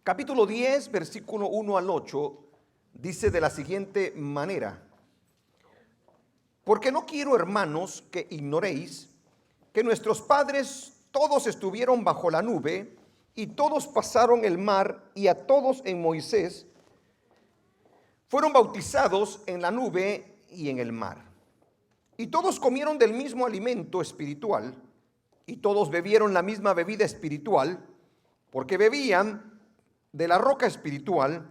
capítulo 10, versículo 1 al 8, dice de la siguiente manera: porque no quiero, hermanos, que ignoréis que nuestros padres todos estuvieron bajo la nube, y todos pasaron el mar, y a todos en Moisés fueron bautizados en la nube y en el mar. Y todos comieron del mismo alimento espiritual, y todos bebieron la misma bebida espiritual, porque bebían de la roca espiritual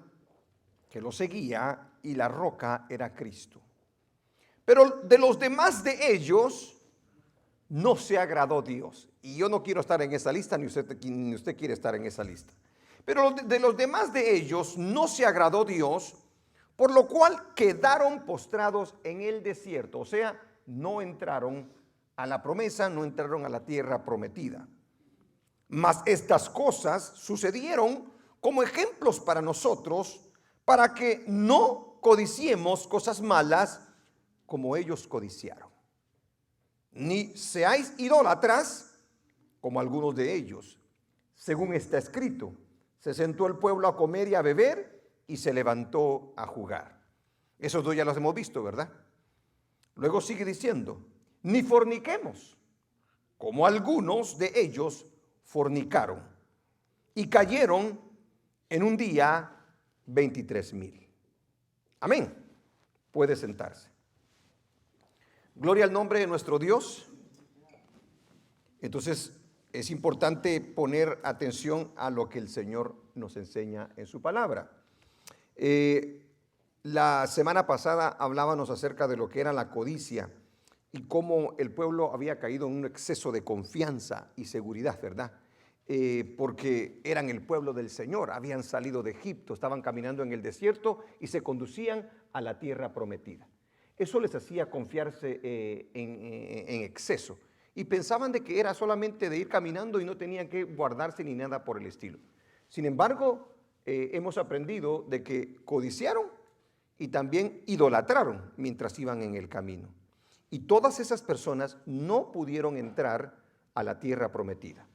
que los seguía, y la roca era Cristo. Pero de los demás de ellos no se agradó Dios. Y yo no quiero estar en esa lista, ni usted quiere estar en esa lista. Pero de los demás de ellos no se agradó Dios, por lo cual quedaron postrados en el desierto. O sea, no entraron a la promesa, no entraron a la tierra prometida. Mas estas cosas sucedieron como ejemplos para nosotros, para que no codiciemos cosas malas como ellos codiciaron. Ni seáis idólatras como algunos de ellos. Según está escrito, se sentó el pueblo a comer y a beber, y se levantó a jugar. Esos dos ya los hemos visto, ¿verdad? Luego sigue diciendo: ni forniquemos, como algunos de ellos fornicaron, y cayeron en un día 23,000. Amén. Puede sentarse. Gloria al nombre de nuestro Dios. Entonces es importante poner atención a lo que el Señor nos enseña en su palabra. La semana pasada hablábamos acerca de lo que era la codicia y cómo el pueblo había caído en un exceso de confianza y seguridad, ¿verdad? Porque eran el pueblo del Señor, habían salido de Egipto, estaban caminando en el desierto y se conducían a la tierra prometida. Eso les hacía confiarse en exceso, y pensaban de que era solamente de ir caminando y no tenían que guardarse ni nada por el estilo. Sin embargo, hemos aprendido de que codiciaron y también idolatraron mientras iban en el camino. Y todas esas personas no pudieron entrar a la tierra prometida.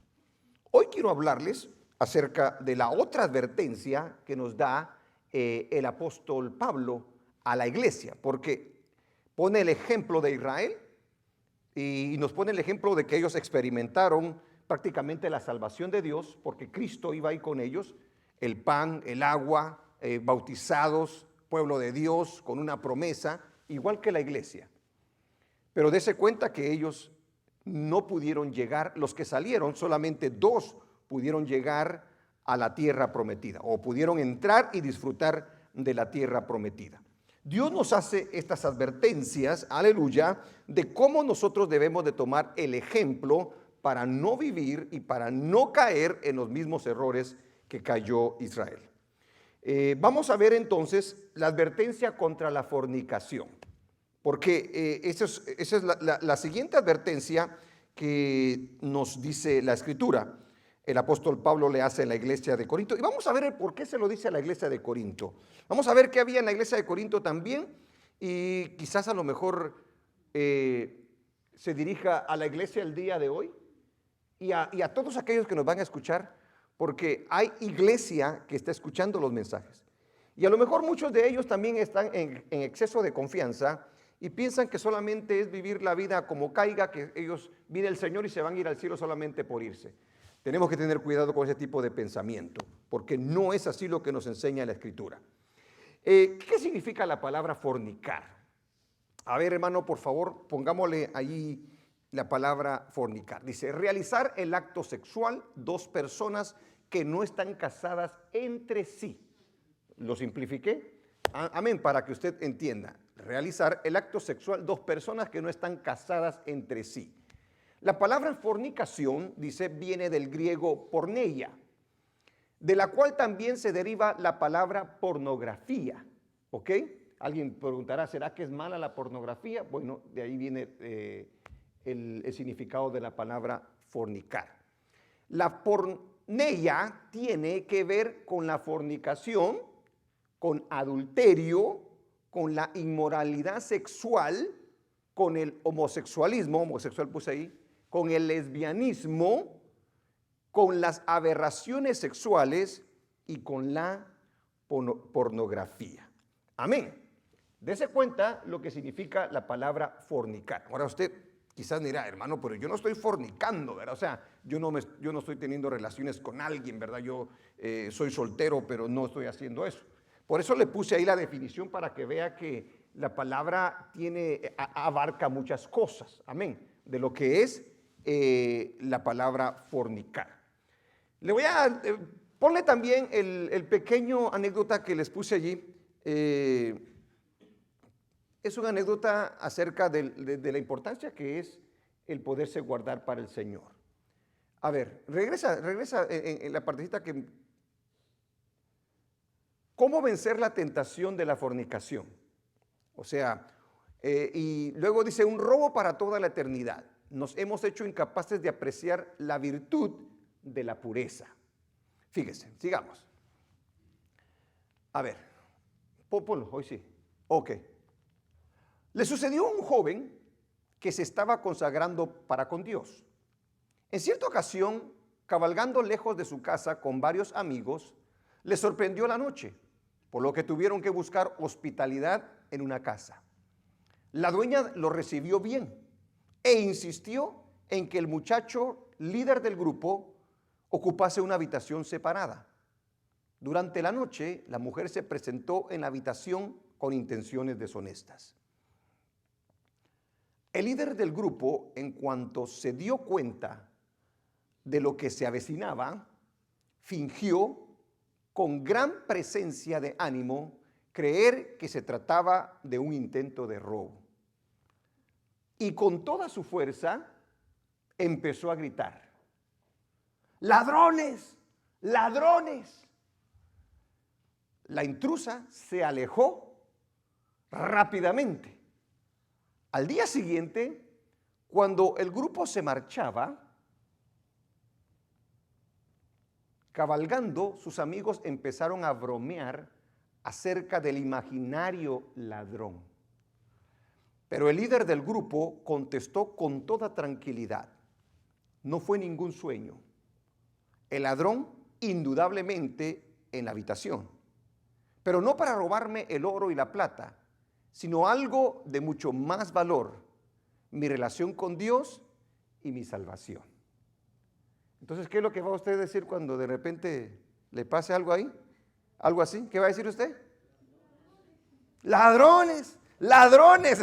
Hoy quiero hablarles acerca de la otra advertencia que nos da el apóstol Pablo a la iglesia, porque pone el ejemplo de Israel y nos pone el ejemplo de que ellos experimentaron prácticamente la salvación de Dios, porque Cristo iba ahí con ellos, el pan, el agua, bautizados, pueblo de Dios, con una promesa, igual que la iglesia. Pero dése cuenta que ellos no pudieron llegar, los que salieron, solamente 2 pudieron llegar a la tierra prometida, o pudieron entrar y disfrutar de la tierra prometida. Dios nos hace estas advertencias, aleluya, de cómo nosotros debemos de tomar el ejemplo para no vivir y para no caer en los mismos errores que cayó Israel. Vamos a ver entonces la advertencia contra la fornicación, porque esa es la siguiente advertencia que nos dice la Escritura. El apóstol Pablo le hace en la iglesia de Corinto, y vamos a ver el por qué se lo dice a la iglesia de Corinto. Vamos a ver qué había en la iglesia de Corinto también, y quizás a lo mejor se dirija a la iglesia el día de hoy y a todos aquellos que nos van a escuchar, porque hay iglesia que está escuchando los mensajes, y a lo mejor muchos de ellos también están en exceso de confianza y piensan que solamente es vivir la vida como caiga, que ellos viene el Señor y se van a ir al cielo solamente por irse. Tenemos que tener cuidado con ese tipo de pensamiento, porque no es así lo que nos enseña la Escritura. ¿Qué significa la palabra fornicar? A ver, hermano, por favor, pongámosle ahí la palabra fornicar. Dice: realizar el acto sexual 2 personas que no están casadas entre sí. ¿Lo simplifiqué? Amén, para que usted entienda. Realizar el acto sexual 2 personas que no están casadas entre sí. La palabra fornicación, dice, viene del griego porneia, de la cual también se deriva la palabra pornografía. ¿Ok? Alguien preguntará, ¿será que es mala la pornografía? Bueno, de ahí viene el significado de la palabra fornicar. La porneia tiene que ver con la fornicación, con adulterio, con la inmoralidad sexual, con el homosexualismo, homosexual puse ahí, con el lesbianismo, con las aberraciones sexuales y con la pornografía. Amén. Dese cuenta lo que significa la palabra fornicar. Ahora usted quizás dirá, hermano, pero yo no estoy fornicando, ¿verdad? O sea, yo no estoy teniendo relaciones con alguien, ¿verdad? Yo soy soltero, pero no estoy haciendo eso. Por eso le puse ahí la definición para que vea que la palabra abarca muchas cosas, amén, de lo que es la palabra fornicar. Le voy a ponle también el pequeño anécdota que les puse allí. Es una anécdota acerca de la importancia que es el poderse guardar para el Señor. A ver, regresa en la partecita que... ¿Cómo vencer la tentación de la fornicación? O sea, y luego dice, un robo para toda la eternidad. Nos hemos hecho incapaces de apreciar la virtud de la pureza. Fíjese, sigamos. A ver, Popolo, hoy sí. Ok. Le sucedió a un joven que se estaba consagrando para con Dios. En cierta ocasión, cabalgando lejos de su casa con varios amigos, le sorprendió la noche, por lo que tuvieron que buscar hospitalidad en una casa. La dueña lo recibió bien e insistió en que el muchacho, líder del grupo, ocupase una habitación separada. Durante la noche, la mujer se presentó en la habitación con intenciones deshonestas. El líder del grupo, en cuanto se dio cuenta de lo que se avecinaba, fingió con gran presencia de ánimo creer que se trataba de un intento de robo. Y con toda su fuerza empezó a gritar: ¡ladrones! ¡Ladrones! La intrusa se alejó rápidamente. Al día siguiente, cuando el grupo se marchaba, cabalgando, sus amigos empezaron a bromear acerca del imaginario ladrón. Pero el líder del grupo contestó con toda tranquilidad: no fue ningún sueño. El ladrón indudablemente en la habitación, pero no para robarme el oro y la plata, sino algo de mucho más valor: mi relación con Dios y mi salvación. Entonces, ¿qué es lo que va a usted decir cuando de repente le pase algo ahí? ¿Algo así? ¿Qué va a decir usted? ¡Ladrones! ¡Ladrones!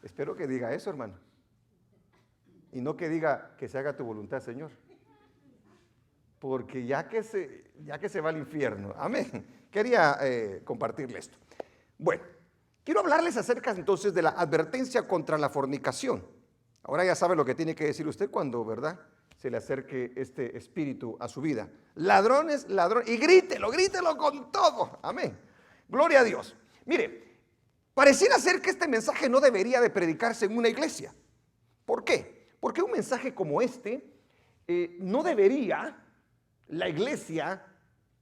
Espero que diga eso, hermano. Y no que diga que se haga tu voluntad, Señor. Porque ya que se va al infierno. Amén. Quería compartirle esto. Bueno, quiero hablarles acerca entonces de la advertencia contra la fornicación. Ahora ya sabe lo que tiene que decir usted cuando, ¿verdad?, se le acerque este espíritu a su vida. Ladrones, ladrones. Y grítelo con todo. Amén. Gloria a Dios. Mire, pareciera ser que este mensaje no debería de predicarse en una iglesia. ¿Por qué? Porque un mensaje como este no debería la iglesia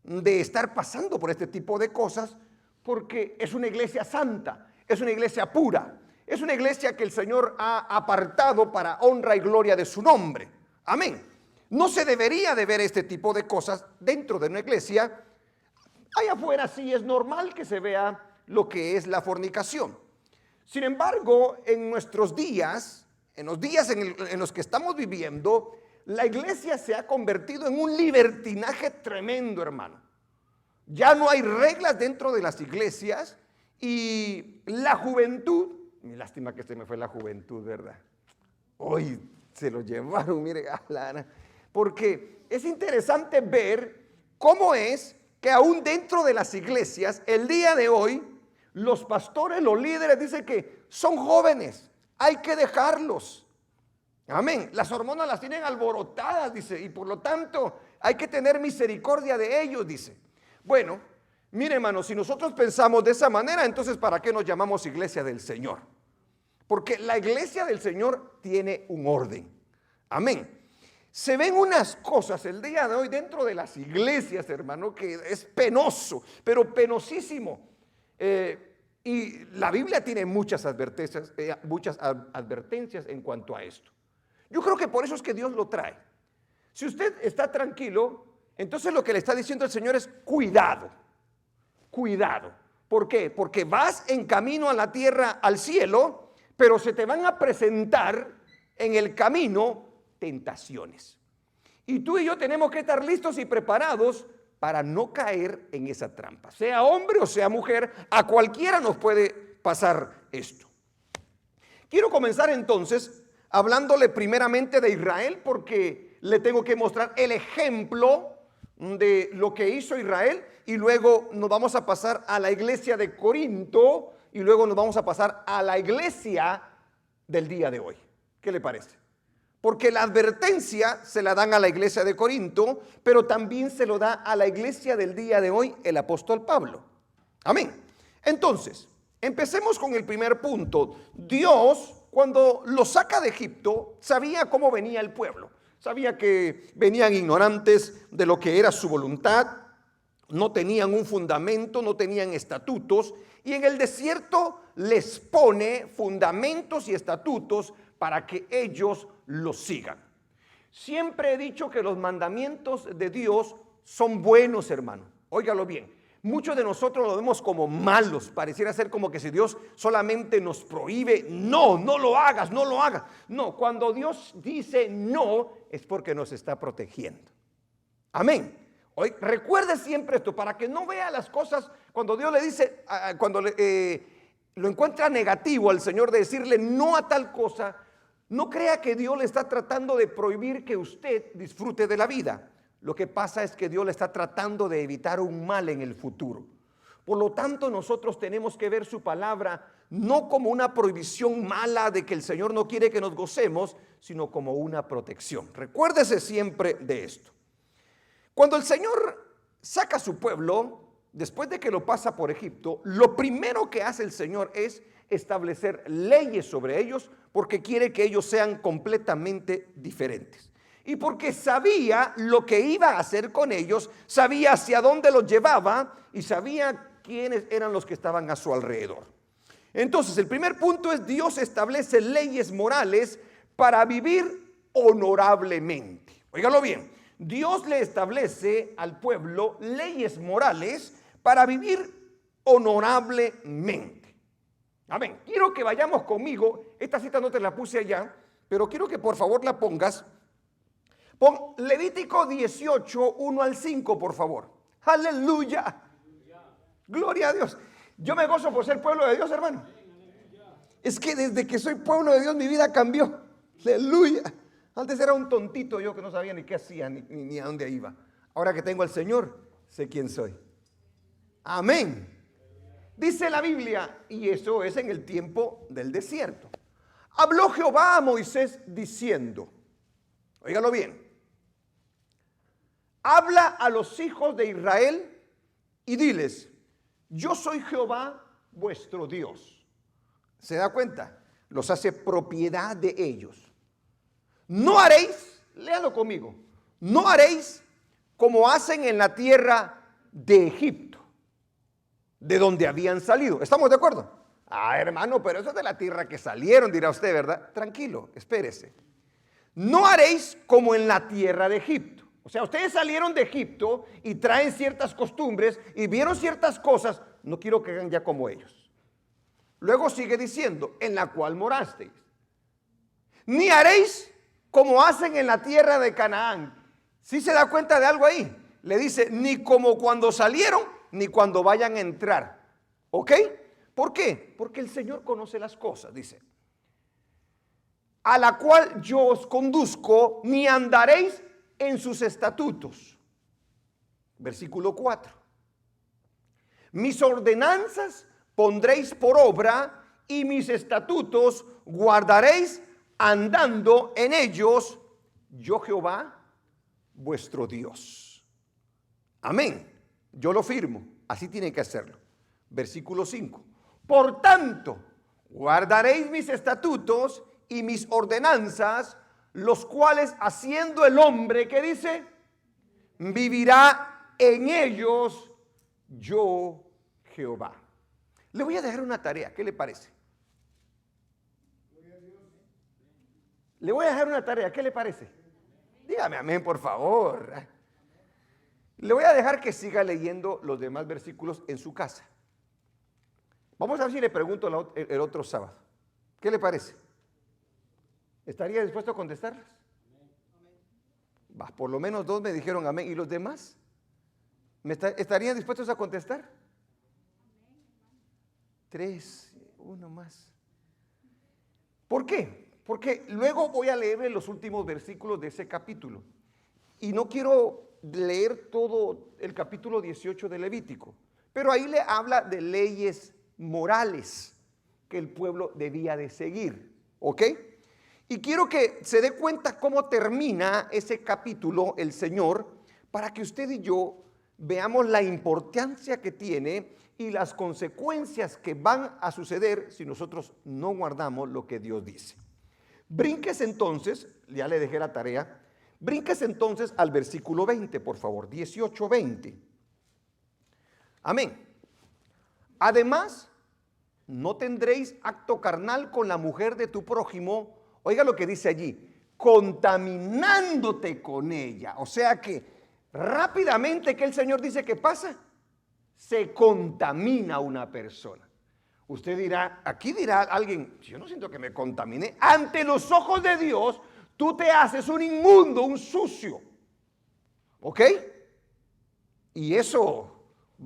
de estar pasando por este tipo de cosas, porque es una iglesia santa, es una iglesia pura, es una iglesia que el Señor ha apartado para honra y gloria de su nombre. Amén. No se debería de ver este tipo de cosas dentro de una iglesia. Allá afuera sí es normal que se vea lo que es la fornicación. Sin embargo, en nuestros días, en los días en los que estamos viviendo, la iglesia se ha convertido en un libertinaje tremendo, hermano. Ya no hay reglas dentro de las iglesias y la juventud, mi lástima que se me fue la juventud, ¿verdad? Hoy se lo llevaron, mire, porque es interesante ver cómo es que aún dentro de las iglesias, el día de hoy, los pastores, los líderes dicen que son jóvenes, hay que dejarlos. Amén. Las hormonas las tienen alborotadas, dice, y por lo tanto hay que tener misericordia de ellos, dice. Bueno, mire, hermano, si nosotros pensamos de esa manera, entonces ¿para qué nos llamamos iglesia del Señor? Porque la iglesia del Señor tiene un orden. Amén. Se ven unas cosas el día de hoy dentro de las iglesias, hermano, que es penoso, pero penosísimo. Y la Biblia tiene muchas advertencias en cuanto a esto. Yo creo que por eso es que Dios lo trae. Si usted está tranquilo, Entonces lo que le está diciendo el Señor es cuidado, cuidado. ¿Por qué? Porque vas en camino a la tierra, al cielo, pero se te van a presentar en el camino tentaciones. Y tú y yo tenemos que estar listos y preparados para no caer en esa trampa. Sea hombre o sea mujer, a cualquiera nos puede pasar esto. Quiero comenzar entonces hablándole primeramente de Israel, porque le tengo que mostrar el ejemplo de lo que hizo Israel, y luego nos vamos a pasar a la iglesia de Corinto, y luego nos vamos a pasar a la iglesia del día de hoy. ¿Qué le parece? Porque la advertencia se la dan a la iglesia de Corinto, pero también se lo da a la iglesia del día de hoy el apóstol Pablo. Amén. Entonces, empecemos con el primer punto. Dios, cuando lo saca de Egipto, sabía cómo venía el pueblo. Sabía que venían ignorantes de lo que era su voluntad, no tenían un fundamento, no tenían estatutos, y en el desierto les pone fundamentos y estatutos para que ellos los sigan. Siempre he dicho que los mandamientos de Dios son buenos, hermano. Óigalo bien. Muchos de nosotros lo vemos como malos. Pareciera ser como que si Dios solamente nos prohíbe, no lo hagas, no lo hagas. No, cuando Dios dice no, es porque nos está protegiendo. Amén. Hoy, recuerde siempre esto, para que no vea las cosas, cuando Dios le dice, cuando lo encuentra negativo al Señor de decirle no a tal cosa, no crea que Dios le está tratando de prohibir que usted disfrute de la vida. Lo que pasa es que Dios le está tratando de evitar un mal en el futuro. Por lo tanto, nosotros tenemos que ver su palabra no como una prohibición mala de que el Señor no quiere que nos gocemos, sino como una protección. Recuérdese siempre de esto. Cuando el Señor saca a su pueblo, después de que lo pasa por Egipto, lo primero que hace el Señor es establecer leyes sobre ellos, porque quiere que ellos sean completamente diferentes. Y porque sabía lo que iba a hacer con ellos, sabía hacia dónde los llevaba y sabía quiénes eran los que estaban a su alrededor. Entonces, el primer punto es: Dios establece leyes morales para vivir honorablemente. Óigalo bien, Dios le establece al pueblo leyes morales para vivir honorablemente. Amén. Quiero que vayamos conmigo. Esta cita no te la puse allá, pero quiero que por favor la pongas. Pon Levítico 18, 1 al 5, por favor. Aleluya. Gloria a Dios. Yo me gozo por ser pueblo de Dios, hermano. Es que desde que soy pueblo de Dios mi vida cambió. Aleluya. Antes era un tontito yo que no sabía ni qué hacía ni a dónde iba. Ahora que tengo al Señor, sé quién soy. Amén. Dice la Biblia, y eso es en el tiempo del desierto. Habló Jehová a Moisés diciendo, óigalo bien, habla a los hijos de Israel y diles, yo soy Jehová vuestro Dios. ¿Se da cuenta? Los hace propiedad de ellos. No haréis, léalo conmigo, no haréis como hacen en la tierra de Egipto, de donde habían salido. ¿Estamos de acuerdo? Ah, hermano, pero eso es de la tierra que salieron, dirá usted, ¿verdad? Tranquilo, espérese. No haréis como en la tierra de Egipto. O sea, ustedes salieron de Egipto y traen ciertas costumbres y vieron ciertas cosas. No quiero que hagan ya como ellos. Luego sigue diciendo, en la cual morasteis. Ni haréis como hacen en la tierra de Canaán. ¿Sí se da cuenta de algo ahí? Le dice, ni como cuando salieron, ni cuando vayan a entrar. ¿Ok? ¿Por qué? Porque el Señor conoce las cosas, dice. A la cual yo os conduzco, ni andaréis en sus estatutos. Versículo 4. Mis ordenanzas pondréis por obra y mis estatutos guardaréis andando en ellos, yo Jehová, vuestro Dios. Amén. Yo lo firmo. Así tiene que hacerlo. Versículo 5. Por tanto, guardaréis mis estatutos y mis ordenanzas, los cuales haciendo el hombre, ¿qué dice? Vivirá en ellos yo Jehová. Le voy a dejar una tarea, ¿qué le parece? Le voy a dejar una tarea, ¿qué le parece? Dígame amén, por favor. Le voy a dejar que siga leyendo los demás versículos en su casa. Vamos a ver si le pregunto el otro sábado. ¿Qué le parece? ¿Estaría dispuesto a contestarlas? Va, por lo menos 2 me dijeron amén. ¿Y los demás? ¿Estarían dispuestos a contestar? 3, 1 más. ¿Por qué? Porque luego voy a leer los últimos versículos de ese capítulo. Y no quiero leer todo el capítulo 18 de Levítico, pero ahí le habla de leyes morales que el pueblo debía de seguir, ¿ok? Y quiero que se dé cuenta cómo termina ese capítulo el Señor, para que usted y yo veamos la importancia que tiene y las consecuencias que van a suceder si nosotros no guardamos lo que Dios dice. Brinques entonces, ya le dejé la tarea, brinques entonces al versículo 20, por favor, 18, 20. Amén. Además, no tendréis acto carnal con la mujer de tu prójimo. Oiga lo que dice allí, contaminándote con ella. O sea que rápidamente, que el Señor dice que pasa, se contamina una persona. Usted dirá, aquí dirá alguien, yo no siento que me contaminé. Ante los ojos de Dios, tú te haces un inmundo, un sucio. ¿Ok? Y eso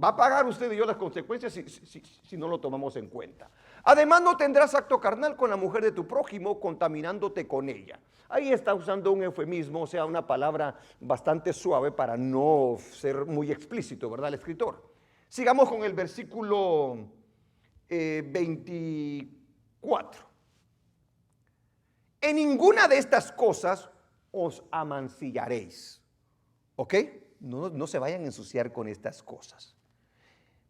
va a pagar usted y yo las consecuencias si no lo tomamos en cuenta. Además, no tendrás acto carnal con la mujer de tu prójimo, contaminándote con ella. Ahí está usando un eufemismo, o sea, una palabra bastante suave para no ser muy explícito, ¿verdad? El escritor. Sigamos con el versículo 24. En ninguna de estas cosas os amancillaréis. ¿Ok? No se vayan a ensuciar con estas cosas.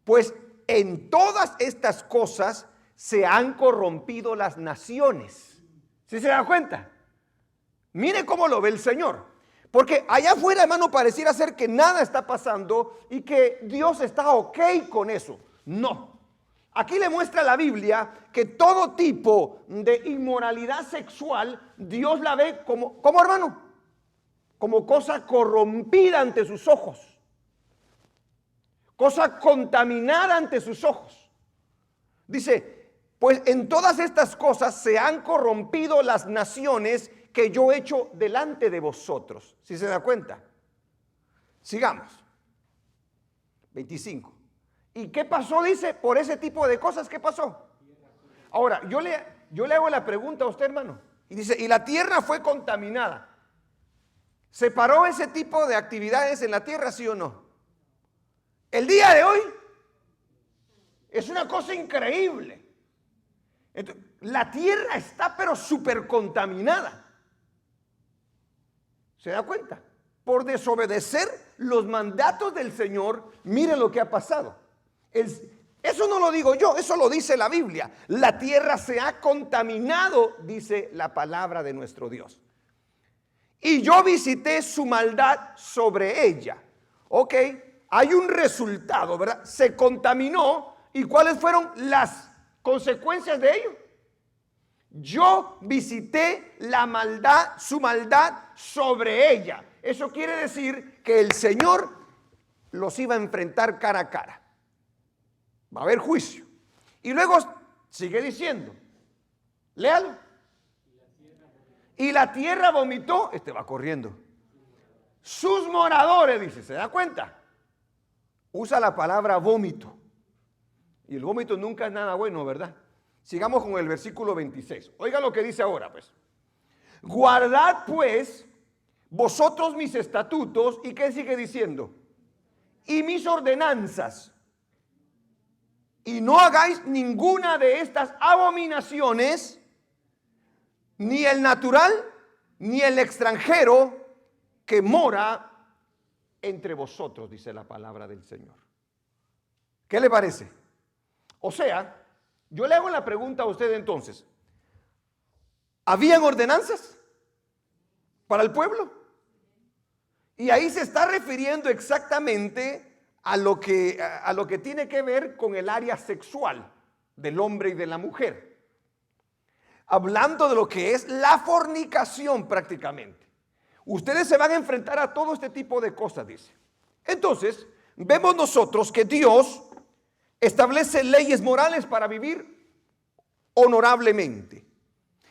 Pues en todas estas cosas se han corrompido las naciones. ¿Sí se da cuenta? Mire cómo lo ve el Señor. Porque allá afuera, hermano, pareciera ser que nada está pasando y que Dios está ok con eso. No. Aquí le muestra la Biblia que todo tipo de inmoralidad sexual, Dios la ve como, ¿cómo, hermano? Como cosa corrompida ante sus ojos. Cosa contaminada ante sus ojos. Dice, pues en todas estas cosas se han corrompido las naciones que yo he hecho delante de vosotros. ¿Sí se da cuenta? Sigamos. 25. ¿Y qué pasó? Dice, por ese tipo de cosas, ¿qué pasó? Ahora, yo le hago la pregunta a usted, hermano. Y dice, y la tierra fue contaminada. ¿Se paró ese tipo de actividades en la tierra, sí o no? El día de hoy es una cosa increíble. Entonces, la tierra está pero súper contaminada. ¿Se da cuenta? Por desobedecer los mandatos del Señor, mire lo que ha pasado. Eso no lo digo yo, eso lo dice la Biblia. La tierra se ha contaminado, dice la palabra de nuestro Dios. Y yo visité su maldad sobre ella. Ok, hay un resultado, ¿verdad? Se contaminó. ¿Y cuáles fueron las consecuencias de ello? Yo visité la maldad, su maldad sobre ella. Eso quiere decir que el Señor los iba a enfrentar cara a cara. Va a haber juicio. Y luego sigue diciendo, léalo. Y la tierra vomitó, va corriendo. Sus moradores, dice, ¿se da cuenta? Usa la palabra vómito. Y el vómito nunca es nada bueno, ¿verdad? Sigamos con el versículo 26. Oiga lo que dice ahora, pues. Guardad, pues, vosotros mis estatutos. ¿Y qué sigue diciendo? Y mis ordenanzas. Y no hagáis ninguna de estas abominaciones, ni el natural, ni el extranjero que mora entre vosotros, dice la palabra del Señor. ¿Qué le parece? O sea, yo le hago la pregunta a usted entonces. ¿Habían ordenanzas para el pueblo? Y ahí se está refiriendo exactamente a lo que tiene que ver con el área sexual del hombre y de la mujer. Hablando de lo que es la fornicación prácticamente. Ustedes se van a enfrentar a todo este tipo de cosas, dice. Entonces, vemos nosotros que Dios establece leyes morales para vivir honorablemente.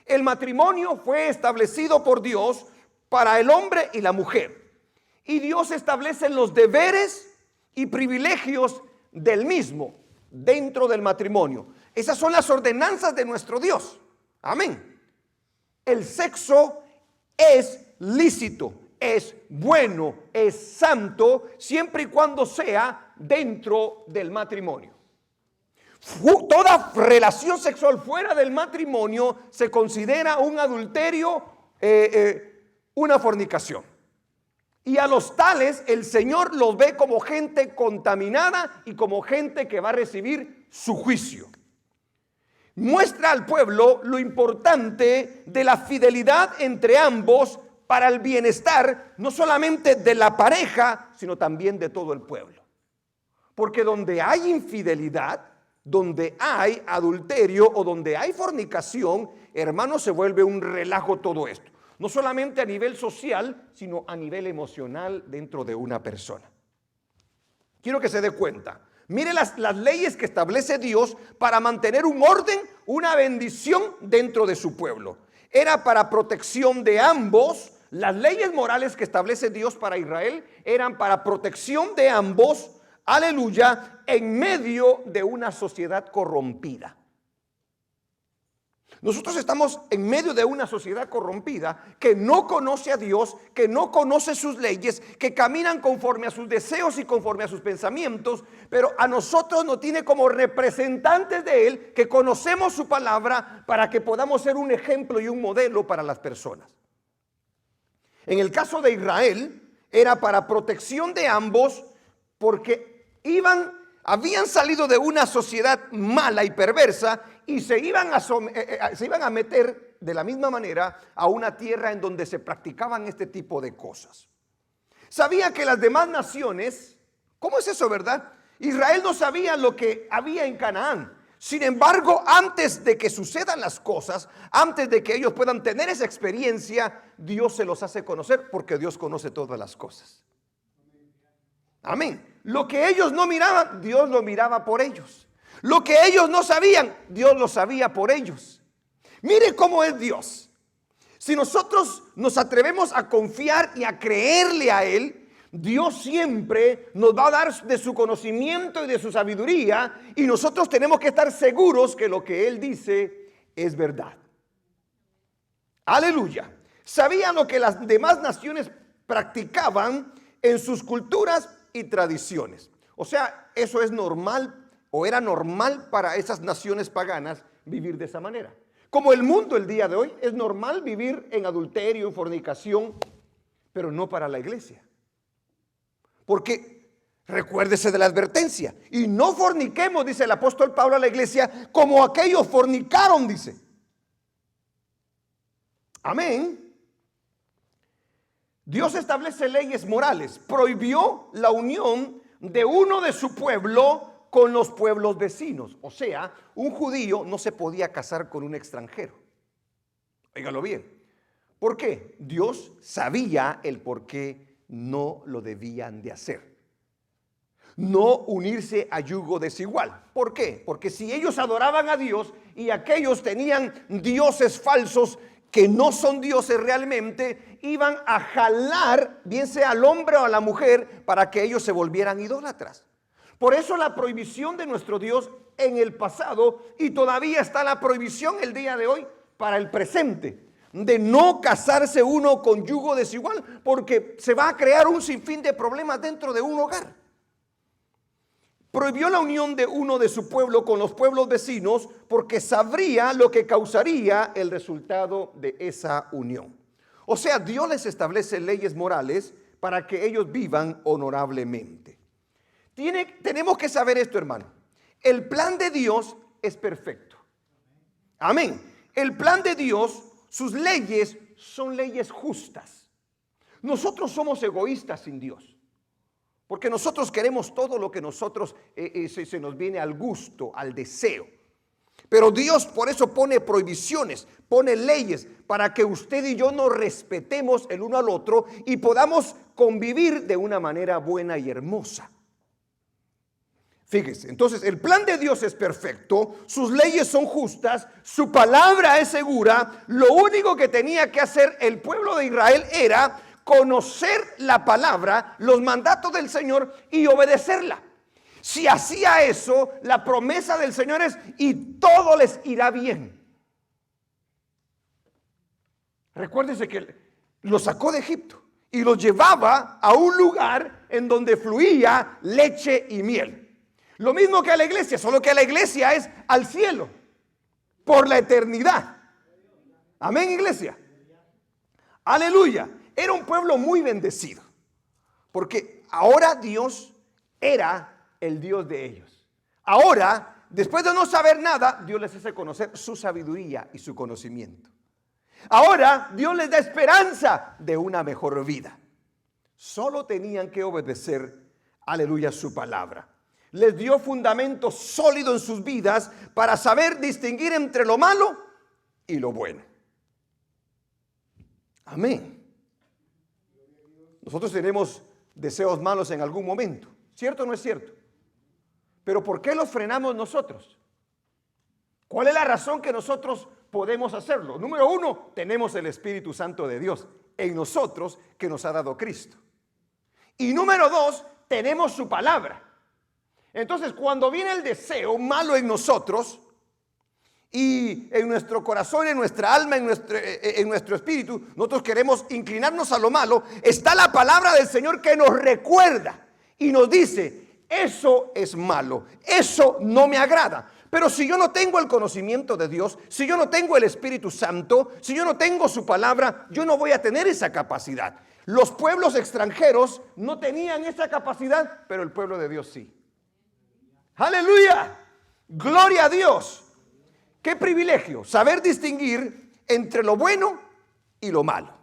El matrimonio fue establecido por Dios para el hombre y la mujer. Y Dios establece los deberes y privilegios del mismo dentro del matrimonio. Esas son las ordenanzas de nuestro Dios. Amén. El sexo es lícito, es bueno, es santo, siempre y cuando sea dentro del matrimonio. Toda relación sexual fuera del matrimonio se considera un adulterio, una fornicación. Y a los tales el Señor los ve como gente contaminada y como gente que va a recibir su juicio. Muestra al pueblo lo importante de la fidelidad entre ambos para el bienestar no solamente de la pareja, sino también de todo el pueblo. Porque donde hay infidelidad, donde hay adulterio o donde hay fornicación, hermano, se vuelve un relajo todo esto. No solamente a nivel social, sino a nivel emocional dentro de una persona. Quiero que se dé cuenta. Mire las leyes que establece Dios para mantener un orden, una bendición dentro de su pueblo. Era para protección de ambos. Las leyes morales que establece Dios para Israel eran para protección de ambos, aleluya, en medio de una sociedad corrompida. Nosotros estamos en medio de una sociedad corrompida que no conoce a Dios, que no conoce sus leyes, que caminan conforme a sus deseos y conforme a sus pensamientos, pero a nosotros nos tiene como representantes de Él, que conocemos su palabra para que podamos ser un ejemplo y un modelo para las personas. En el caso de Israel, era para protección de ambos, porque habían salido de una sociedad mala y perversa y se iban a meter de la misma manera a una tierra en donde se practicaban este tipo de cosas. Sabía que las demás naciones, ¿cómo es eso, verdad? Israel no sabía lo que había en Canaán. Sin embargo, antes de que sucedan las cosas, antes de que ellos puedan tener esa experiencia, Dios se los hace conocer, porque Dios conoce todas las cosas. Amén. Lo que ellos no miraban, Dios lo miraba por ellos. Lo que ellos no sabían, Dios lo sabía por ellos. Mire cómo es Dios. Si nosotros nos atrevemos a confiar y a creerle a Él, Dios siempre nos va a dar de su conocimiento y de su sabiduría, y nosotros tenemos que estar seguros que lo que Él dice es verdad. Aleluya. Sabían lo que las demás naciones practicaban en sus culturas y tradiciones. O sea, eso es normal, o era normal para esas naciones paganas vivir de esa manera. Como el mundo el día de hoy es normal vivir en adulterio, en fornicación, pero no para la iglesia. Porque recuérdese de la advertencia. Y no forniquemos, dice el apóstol Pablo a la iglesia, como aquellos fornicaron, dice. Amén. Dios establece leyes morales. Prohibió la unión de uno de su pueblo con los pueblos vecinos. O sea, un judío no se podía casar con un extranjero. Óigalo bien. ¿Por qué? Dios sabía el por qué no lo debían de hacer. No unirse a yugo desigual. ¿Por qué? Porque si ellos adoraban a Dios y aquellos tenían dioses falsos que no son dioses realmente, iban a jalar, bien sea al hombre o a la mujer, para que ellos se volvieran idólatras. Por eso la prohibición de nuestro Dios en el pasado, y todavía está la prohibición el día de hoy para el presente, de no casarse uno con yugo desigual, porque se va a crear un sinfín de problemas dentro de un hogar. Prohibió la unión de uno de su pueblo con los pueblos vecinos, porque sabría lo que causaría el resultado de esa unión. O sea, Dios les establece leyes morales para que ellos vivan honorablemente. Tenemos que saber esto, hermano. El plan de Dios es perfecto. Amén. El plan de Dios, sus leyes son leyes justas. Nosotros somos egoístas sin Dios, porque nosotros queremos todo lo que nosotros se nos viene al gusto, al deseo. Pero Dios por eso pone prohibiciones, pone leyes para que usted y yo nos respetemos el uno al otro y podamos convivir de una manera buena y hermosa. Fíjese, entonces el plan de Dios es perfecto, sus leyes son justas, su palabra es segura. Lo único que tenía que hacer el pueblo de Israel era conocer la palabra, los mandatos del Señor y obedecerla. Si hacía eso, la promesa del Señor es: y todo les irá bien. Recuérdese que los sacó de Egipto y los llevaba a un lugar en donde fluía leche y miel. Lo mismo que a la iglesia, solo que a la iglesia es al cielo, por la eternidad. Amén, iglesia. Aleluya. Era un pueblo muy bendecido, porque ahora Dios era el Dios de ellos. Ahora, después de no saber nada, Dios les hace conocer su sabiduría y su conocimiento. Ahora Dios les da esperanza de una mejor vida. Solo tenían que obedecer, aleluya, su palabra. Les dio fundamento sólido en sus vidas para saber distinguir entre lo malo y lo bueno. Amén. Nosotros tenemos deseos malos en algún momento, ¿cierto o no es cierto? Pero ¿por qué los frenamos nosotros? ¿Cuál es la razón que nosotros podemos hacerlo? Número uno, tenemos el Espíritu Santo de Dios en nosotros que nos ha dado Cristo. Y número dos, tenemos su palabra. Entonces, cuando viene el deseo malo en nosotros y en nuestro corazón, en nuestra alma, en nuestro espíritu, nosotros queremos inclinarnos a lo malo, está la palabra del Señor que nos recuerda y nos dice: eso es malo, eso no me agrada. Pero si yo no tengo el conocimiento de Dios, si yo no tengo el Espíritu Santo, si yo no tengo su palabra, yo no voy a tener esa capacidad. Los pueblos extranjeros no tenían esa capacidad, pero el pueblo de Dios sí. Aleluya, gloria a Dios. Qué privilegio saber distinguir entre lo bueno y lo malo.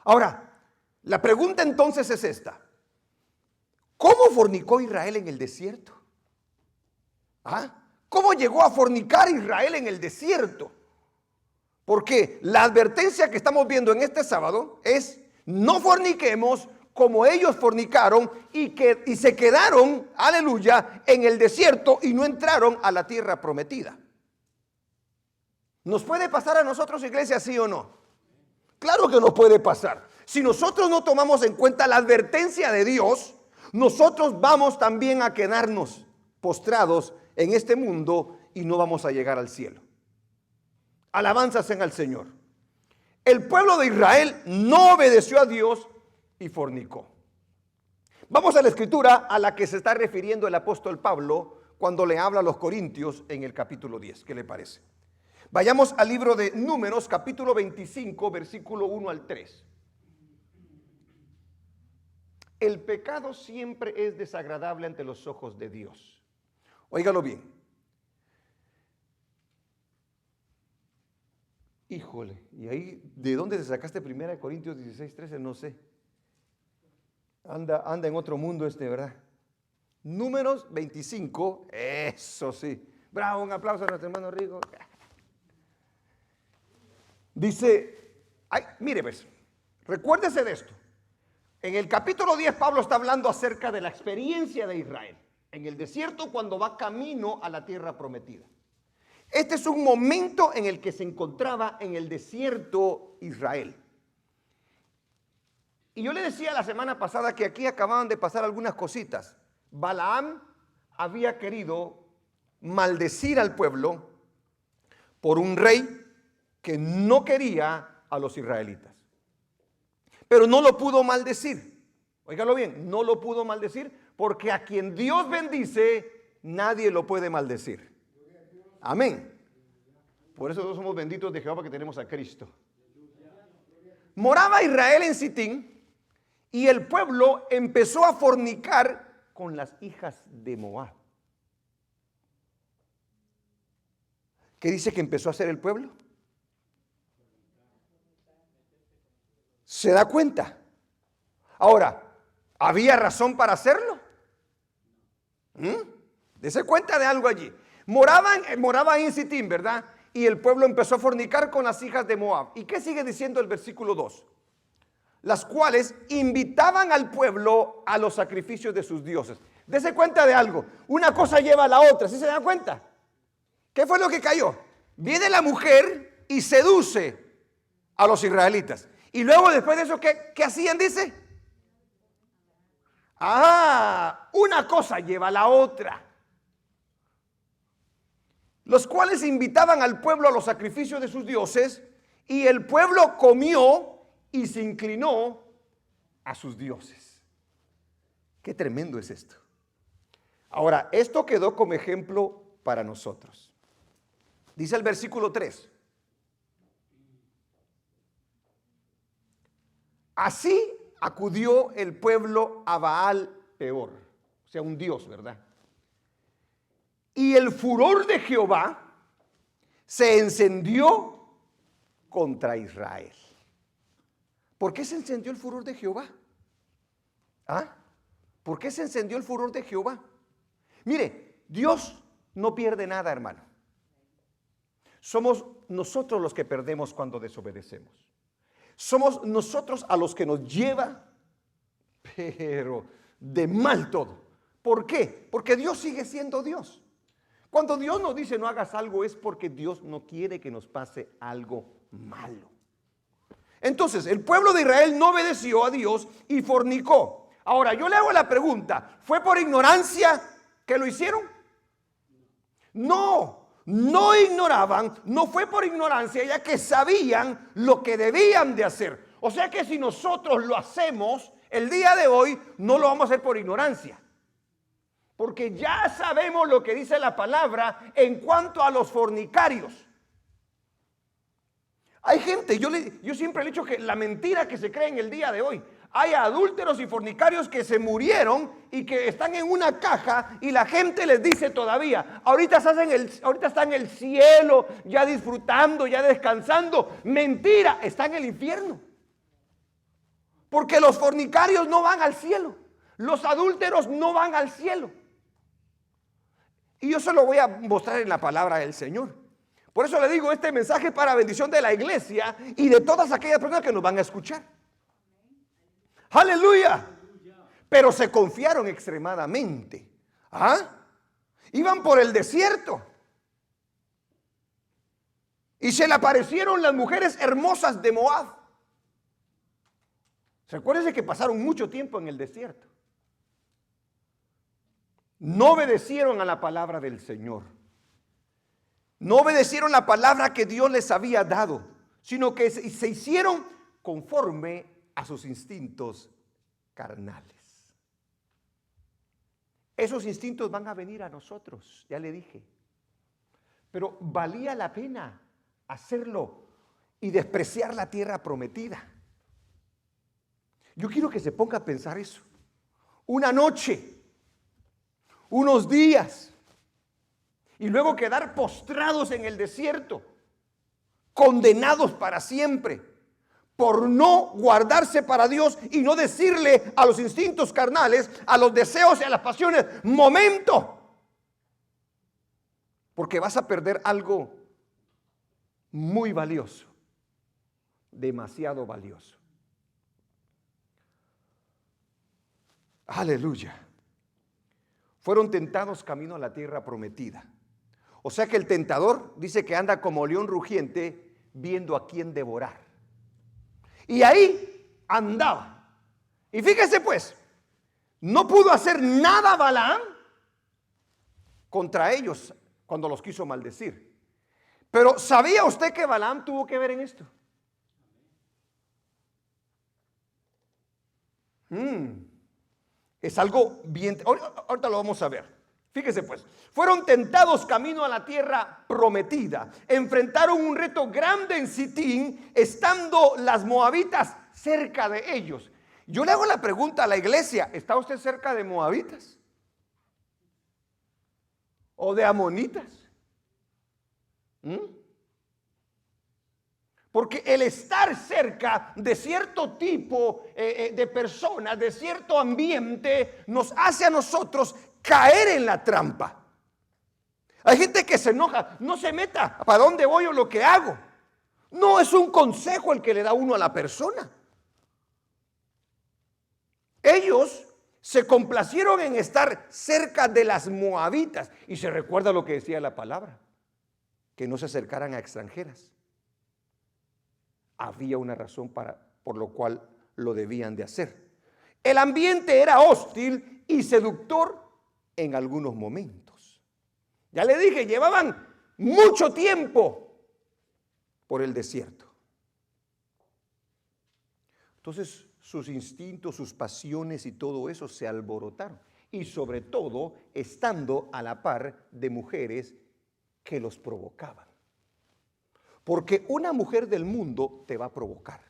Ahora, la pregunta entonces es esta: ¿cómo fornicó Israel en el desierto? ¿Cómo llegó a fornicar Israel en el desierto? Porque la advertencia que estamos viendo en este sábado es: no forniquemos como ellos fornicaron y se quedaron, aleluya, en el desierto y no entraron a la tierra prometida. ¿Nos puede pasar a nosotros, iglesia, sí o no? Claro que nos puede pasar. Si nosotros no tomamos en cuenta la advertencia de Dios, nosotros vamos también a quedarnos postrados en este mundo y no vamos a llegar al cielo. Alabanzas sean al Señor. El pueblo de Israel no obedeció a Dios y fornicó. Vamos a la escritura a la que se está refiriendo el apóstol Pablo cuando le habla a los corintios en el capítulo 10. ¿Qué le parece? Vayamos al libro de Números, capítulo 25, versículo 1 al 3. El pecado siempre es desagradable ante los ojos de Dios. Óigalo bien. Híjole, y ahí, ¿de dónde se sacaste 1 Corintios 16, 13? No sé. Anda en otro mundo ¿verdad? Números 25, eso sí. Bravo, un aplauso a nuestro hermano Rico. Dice, mire pues, recuérdese de esto. En el capítulo 10 Pablo está hablando acerca de la experiencia de Israel en el desierto cuando va camino a la tierra prometida. Este es un momento en el que se encontraba en el desierto Israel. Y yo le decía la semana pasada que aquí acababan de pasar algunas cositas. Balaam había querido maldecir al pueblo por un rey que no quería a los israelitas. Pero no lo pudo maldecir. Óigalo bien, no lo pudo maldecir porque a quien Dios bendice, nadie lo puede maldecir. Amén. Por eso nosotros somos benditos de Jehová, porque tenemos a Cristo. Moraba Israel en Sitín y el pueblo empezó a fornicar con las hijas de Moab. ¿Qué dice que empezó a hacer el pueblo? ¿Se da cuenta? Ahora, ¿había razón para hacerlo? Dese cuenta de algo allí. Moraban en Sitín, ¿verdad? Y el pueblo empezó a fornicar con las hijas de Moab. ¿Y qué sigue diciendo el versículo 2? Las cuales invitaban al pueblo a los sacrificios de sus dioses. Dese cuenta de algo. Una cosa lleva a la otra. ¿Sí se dan cuenta? ¿Qué fue lo que cayó? Viene la mujer y seduce a los israelitas. Y luego después de eso, ¿qué hacían? Dice. Una cosa lleva a la otra. Los cuales invitaban al pueblo a los sacrificios de sus dioses, y el pueblo comió y se inclinó a sus dioses. Qué tremendo es esto. Ahora, esto quedó como ejemplo para nosotros. Dice el versículo 3. Así acudió el pueblo a Baal Peor, o sea, un dios, ¿verdad? Y el furor de Jehová se encendió contra Israel. ¿Por qué se encendió el furor de Jehová? ¿Por qué se encendió el furor de Jehová? Mire, Dios no pierde nada, hermano. Somos nosotros los que perdemos cuando desobedecemos. Somos nosotros a los que nos lleva, pero de mal todo. ¿Por qué? Porque Dios sigue siendo Dios. Cuando Dios nos dice no hagas algo, es porque Dios no quiere que nos pase algo malo. Entonces, el pueblo de Israel no obedeció a Dios y fornicó. Ahora, yo le hago la pregunta, ¿fue por ignorancia que lo hicieron? No ignoraban, no fue por ignorancia, ya que sabían lo que debían de hacer. O sea que si nosotros lo hacemos el día de hoy, no lo vamos a hacer por ignorancia. Porque ya sabemos lo que dice la palabra en cuanto a los fornicarios. Hay gente, yo siempre he dicho que la mentira que se cree en el día de hoy. Hay adúlteros y fornicarios que se murieron y que están en una caja y la gente les dice todavía, ahorita está en el cielo, ya disfrutando, ya descansando. Mentira, está en el infierno. Porque los fornicarios no van al cielo. Los adúlteros no van al cielo. Y yo se lo voy a mostrar en la palabra del Señor. Por eso le digo, este mensaje es para bendición de la iglesia y de todas aquellas personas que nos van a escuchar. Aleluya. Pero se confiaron extremadamente. Iban por el desierto y se le aparecieron las mujeres hermosas de Moab. Recuérdense que pasaron mucho tiempo en el desierto. No obedecieron a la palabra del Señor. No obedecieron la palabra que Dios les había dado, sino que se hicieron conforme a sus instintos carnales. Esos instintos van a venir a nosotros, ya le dije. Pero valía la pena hacerlo y despreciar la tierra prometida. Yo quiero que se ponga a pensar eso. Una noche, unos días, y luego quedar postrados en el desierto, condenados para siempre, por no guardarse para Dios y no decirle a los instintos carnales, a los deseos y a las pasiones, momento, porque vas a perder algo muy valioso, demasiado valioso. Aleluya. Fueron tentados camino a la tierra prometida. O sea que el tentador dice que anda como león rugiente viendo a quién devorar. Y ahí andaba. Y fíjese pues, no pudo hacer nada Balaam contra ellos cuando los quiso maldecir. Pero ¿sabía usted que Balaam tuvo que ver en esto? Es algo bien, ahorita lo vamos a ver. Fíjese pues, fueron tentados camino a la tierra prometida. Enfrentaron un reto grande en Sitín, estando las moabitas cerca de ellos. Yo le hago la pregunta a la iglesia, ¿está usted cerca de moabitas? ¿O de amonitas? Porque el estar cerca de cierto tipo de personas, de cierto ambiente, nos hace a nosotros caer en la trampa. Hay gente que se enoja, no se meta, ¿para dónde voy o lo que hago? No es un consejo el que le da uno a la persona. Ellos se complacieron en estar cerca de las moabitas. Y se recuerda lo que decía la palabra, que no se acercaran a extranjeras. Había una razón por lo cual lo debían de hacer. El ambiente era hostil y seductor en algunos momentos. Ya le dije, llevaban mucho tiempo por el desierto. Entonces sus instintos, sus pasiones y todo eso se alborotaron. Y sobre todo estando a la par de mujeres que los provocaban. Porque una mujer del mundo te va a provocar.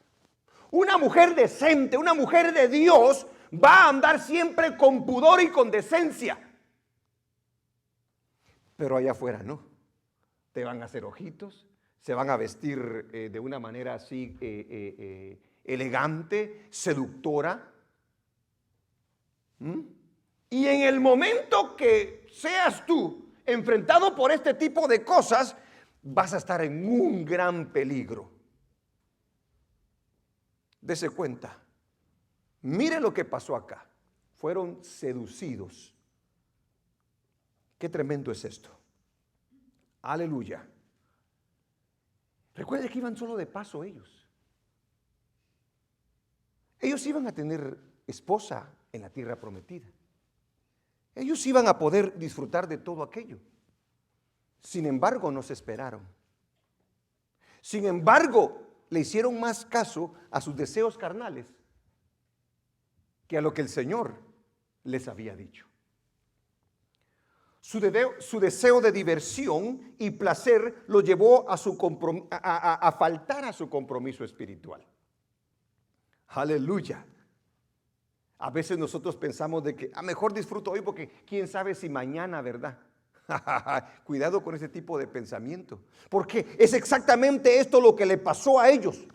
Una mujer decente, una mujer de Dios va a andar siempre con pudor y con decencia. Pero allá afuera no. Te van a hacer ojitos, se van a vestir de una manera así elegante, seductora. Y en el momento que seas tú enfrentado por este tipo de cosas, vas a estar en un gran peligro. Dese cuenta. Mire lo que pasó acá. Fueron seducidos. Qué tremendo es esto. Aleluya. Recuerde que iban solo de paso ellos. Ellos iban a tener esposa en la tierra prometida. Ellos iban a poder disfrutar de todo aquello. Sin embargo, no se esperaron. Sin embargo, le hicieron más caso a sus deseos carnales que a lo que el Señor les había dicho. Su deseo de diversión y placer lo llevó a faltar a su compromiso espiritual. Aleluya. A veces nosotros pensamos de que mejor disfruto hoy porque quién sabe si mañana, ¿verdad? Cuidado con ese tipo de pensamiento, porque es exactamente esto lo que le pasó a ellos.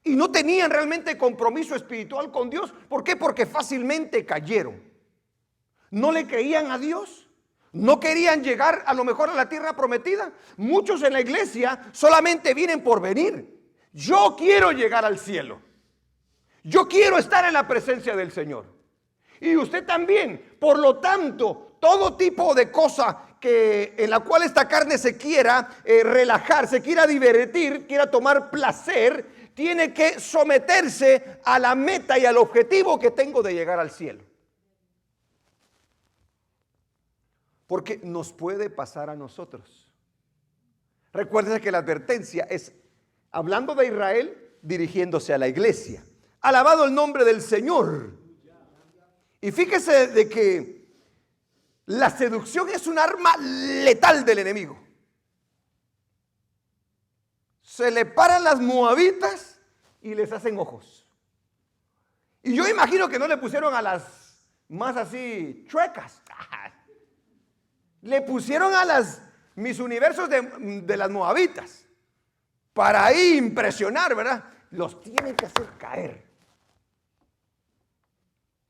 Y no tenían realmente compromiso espiritual con Dios. ¿Por qué? Porque fácilmente cayeron. No le creían a Dios. No querían llegar a lo mejor a la tierra prometida. Muchos en la iglesia solamente vienen por venir. Yo quiero llegar al cielo. Yo quiero estar en la presencia del Señor. Y usted también. Por lo tanto, todo tipo de cosa en la cual esta carne se quiera relajar, se quiera divertir, quiera tomar placer, tiene que someterse a la meta y al objetivo que tengo de llegar al cielo. Porque nos puede pasar a nosotros. Recuerden que la advertencia es hablando de Israel, dirigiéndose a la iglesia. Alabado el nombre del Señor. Y fíjese de que la seducción es un arma letal del enemigo. Se le paran las moabitas y les hacen ojos. Y yo imagino que no le pusieron a las más así chuecas. Le pusieron a las mis universos de las moabitas para ahí impresionar, ¿verdad? Los tienen que hacer caer.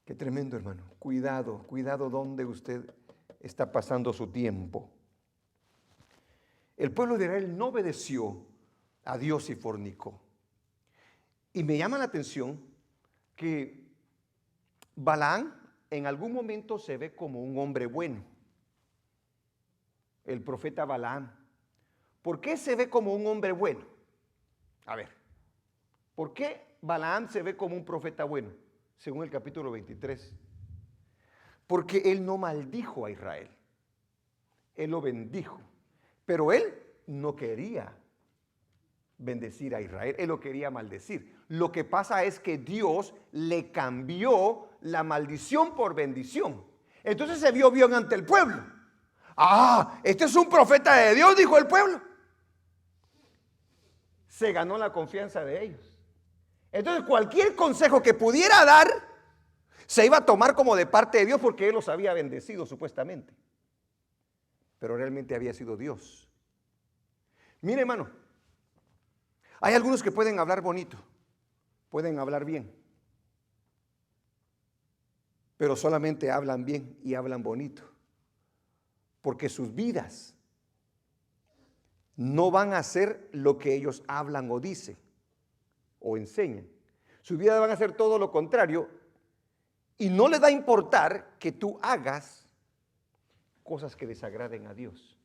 Qué tremendo, hermano. Cuidado, cuidado donde usted está pasando su tiempo. El pueblo de Israel no obedeció a Dios y fornicó. Y me llama la atención que Balaam en algún momento se ve como un hombre bueno. El profeta Balaam. ¿Por qué se ve como un hombre bueno? A ver, ¿por qué Balaam se ve como un profeta bueno? Según el capítulo 23. Porque él no maldijo a Israel. Él lo bendijo. Pero él no quería bendecir a Israel. Él lo quería maldecir. Lo que pasa es que Dios le cambió la maldición por bendición. Entonces se vio bien ante el pueblo. Este es un profeta de Dios, dijo el pueblo. Se ganó la confianza de ellos. Entonces cualquier consejo que pudiera dar se iba a tomar como de parte de Dios porque él los había bendecido supuestamente. Pero realmente había sido Dios. Mire, hermano, hay algunos que pueden hablar bonito, pueden hablar bien, pero solamente hablan bien y hablan bonito, porque sus vidas no van a hacer lo que ellos hablan o dicen o enseñan. Su vida van a hacer todo lo contrario y no les va a importar que tú hagas cosas que desagraden a Dios,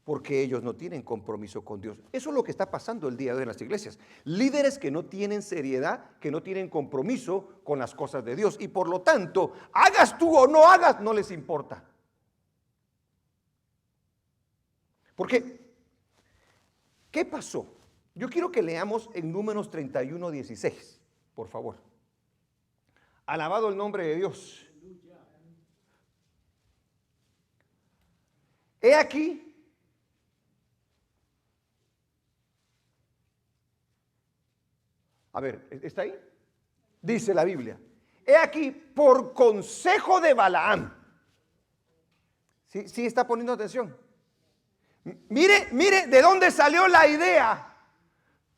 porque ellos no tienen compromiso con Dios. Eso es lo que está pasando el día de hoy en las iglesias. Líderes que no tienen seriedad, que no tienen compromiso con las cosas de Dios y por lo tanto, hagas tú o no hagas, no les importa. Porque ¿qué pasó? Yo quiero que leamos en Números 31:16, por favor. Alabado el nombre de Dios. He aquí, a ver, ¿está ahí? Dice la Biblia, he aquí por consejo de Balaam. ¿Sí está poniendo atención? Mire de dónde salió la idea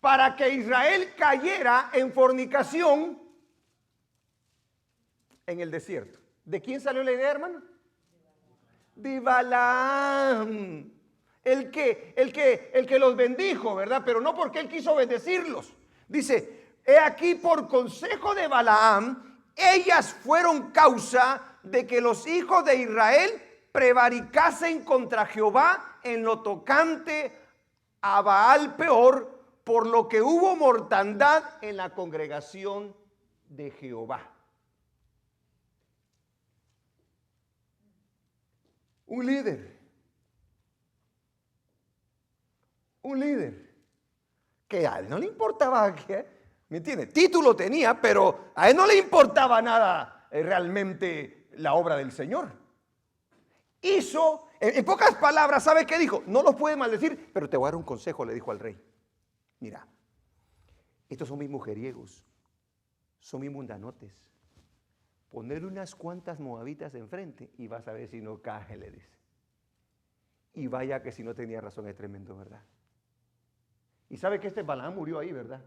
para que Israel cayera en fornicación en el desierto. ¿De quién salió la idea, hermano? De Balaam. El que los bendijo, ¿verdad? Pero no porque él quiso bendecirlos. Dice, he aquí por consejo de Balaam, ellas fueron causa de que los hijos de Israel prevaricasen contra Jehová en lo tocante a Baal Peor, por lo que hubo mortandad en la congregación de Jehová. Un líder que a él no le importaba, ¿me entiende? Título tenía, pero a él no le importaba nada realmente la obra del Señor. Hizo, en pocas palabras, ¿sabe qué dijo? No los puede maldecir, pero te voy a dar un consejo, le dijo al rey. Mira, estos son mis mujeriegos, son mis mundanotes. Poner unas cuantas moabitas enfrente y vas a ver si no cae, le dice. Y vaya que si no tenía razón, es tremendo, ¿verdad? Y sabe que este Balaam murió ahí, ¿verdad?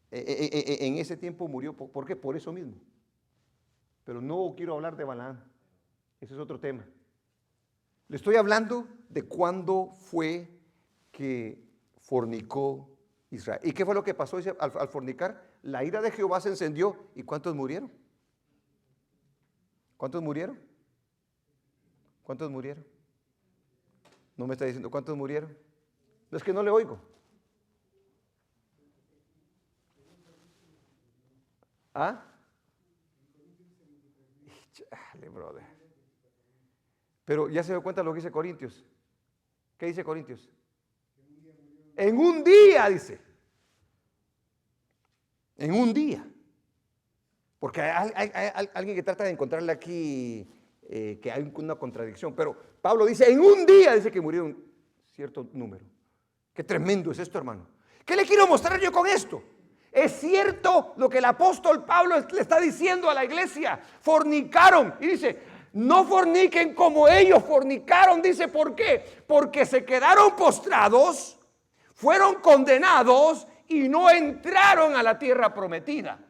En ese tiempo murió, ¿por qué? Por eso mismo. Pero no quiero hablar de Balaam, ese es otro tema. Le estoy hablando de cuándo fue que fornicó Israel. ¿Y qué fue lo que pasó al fornicar? La ira de Jehová se encendió. ¿Y cuántos murieron? ¿Cuántos murieron? ¿Cuántos murieron? No me está diciendo cuántos murieron. No, es que no le oigo. ¿Ah? Chale, brother. Pero ya se dio cuenta lo que dice Corintios. ¿Qué dice Corintios? En un día, dice. En un día. Porque hay alguien que trata de encontrarle aquí que hay una contradicción. Pero Pablo dice, en un día, dice que murieron cierto número. Qué tremendo es esto, hermano. ¿Qué le quiero mostrar yo con esto? Es cierto lo que el apóstol Pablo le está diciendo a la iglesia. Fornicaron. Y dice, no forniquen como ellos fornicaron. Dice, ¿por qué? Porque se quedaron postrados, fueron condenados y no entraron a la tierra prometida.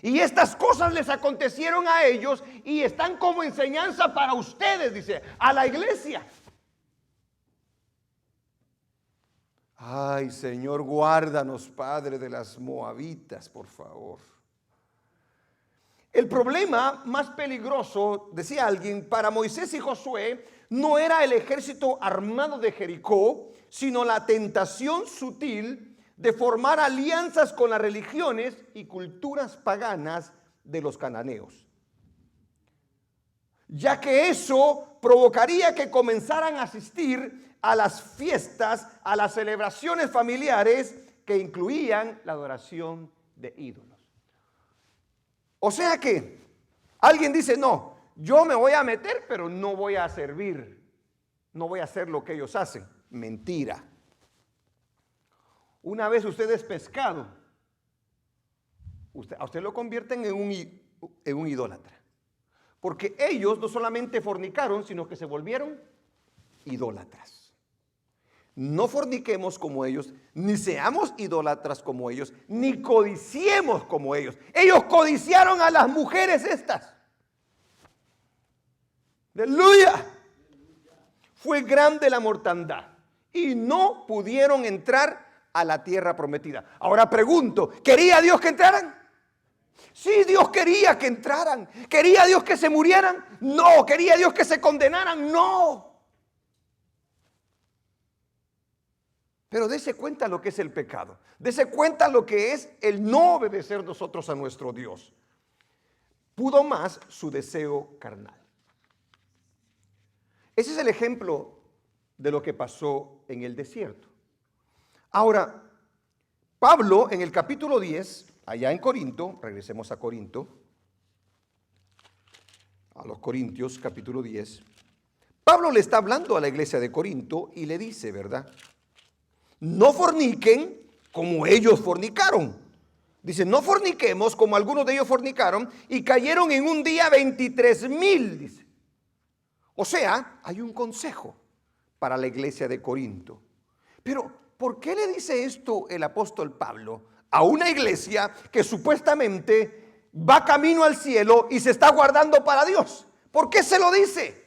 Y estas cosas les acontecieron a ellos y están como enseñanza para ustedes, dice, a la iglesia. Ay, Señor, guárdanos, Padre, de las moabitas, por favor. El problema más peligroso, decía alguien, para Moisés y Josué, no era el ejército armado de Jericó, sino la tentación sutil de formar alianzas con las religiones y culturas paganas de los cananeos, ya que eso provocaría que comenzaran a asistir a las fiestas, a las celebraciones familiares que incluían la adoración de ídolos. O sea que alguien dice, no, yo me voy a meter, pero no voy a servir, no voy a hacer lo que ellos hacen. Mentira. Una vez usted es pescado, a usted lo convierten en un idólatra. Porque ellos no solamente fornicaron, sino que se volvieron idólatras. No forniquemos como ellos, ni seamos idólatras como ellos, ni codiciemos como ellos. Ellos codiciaron a las mujeres estas. ¡Aleluya! fue grande la mortandad y no pudieron entrar a la tierra prometida. Ahora pregunto, ¿quería Dios que entraran? Sí, Dios quería que entraran. ¿Quería Dios que se murieran? No. ¿Quería Dios que se condenaran? No. Pero dése cuenta lo que es el pecado. Dése cuenta lo que es el no obedecer nosotros a nuestro Dios. Pudo más su deseo carnal. Ese es el ejemplo de lo que pasó en el desierto. Ahora, Pablo en el capítulo 10, allá en Corinto, regresemos a Corinto, a los Corintios, capítulo 10, Pablo le está hablando a la iglesia de Corinto y le dice, ¿verdad? No forniquen como ellos fornicaron. Dice, no forniquemos como algunos de ellos fornicaron y cayeron en un día 23,000, dice. O sea, hay un consejo para la iglesia de Corinto. Pero, ¿por qué le dice esto el apóstol Pablo a una iglesia que supuestamente va camino al cielo y se está guardando para Dios? ¿Por qué se lo dice?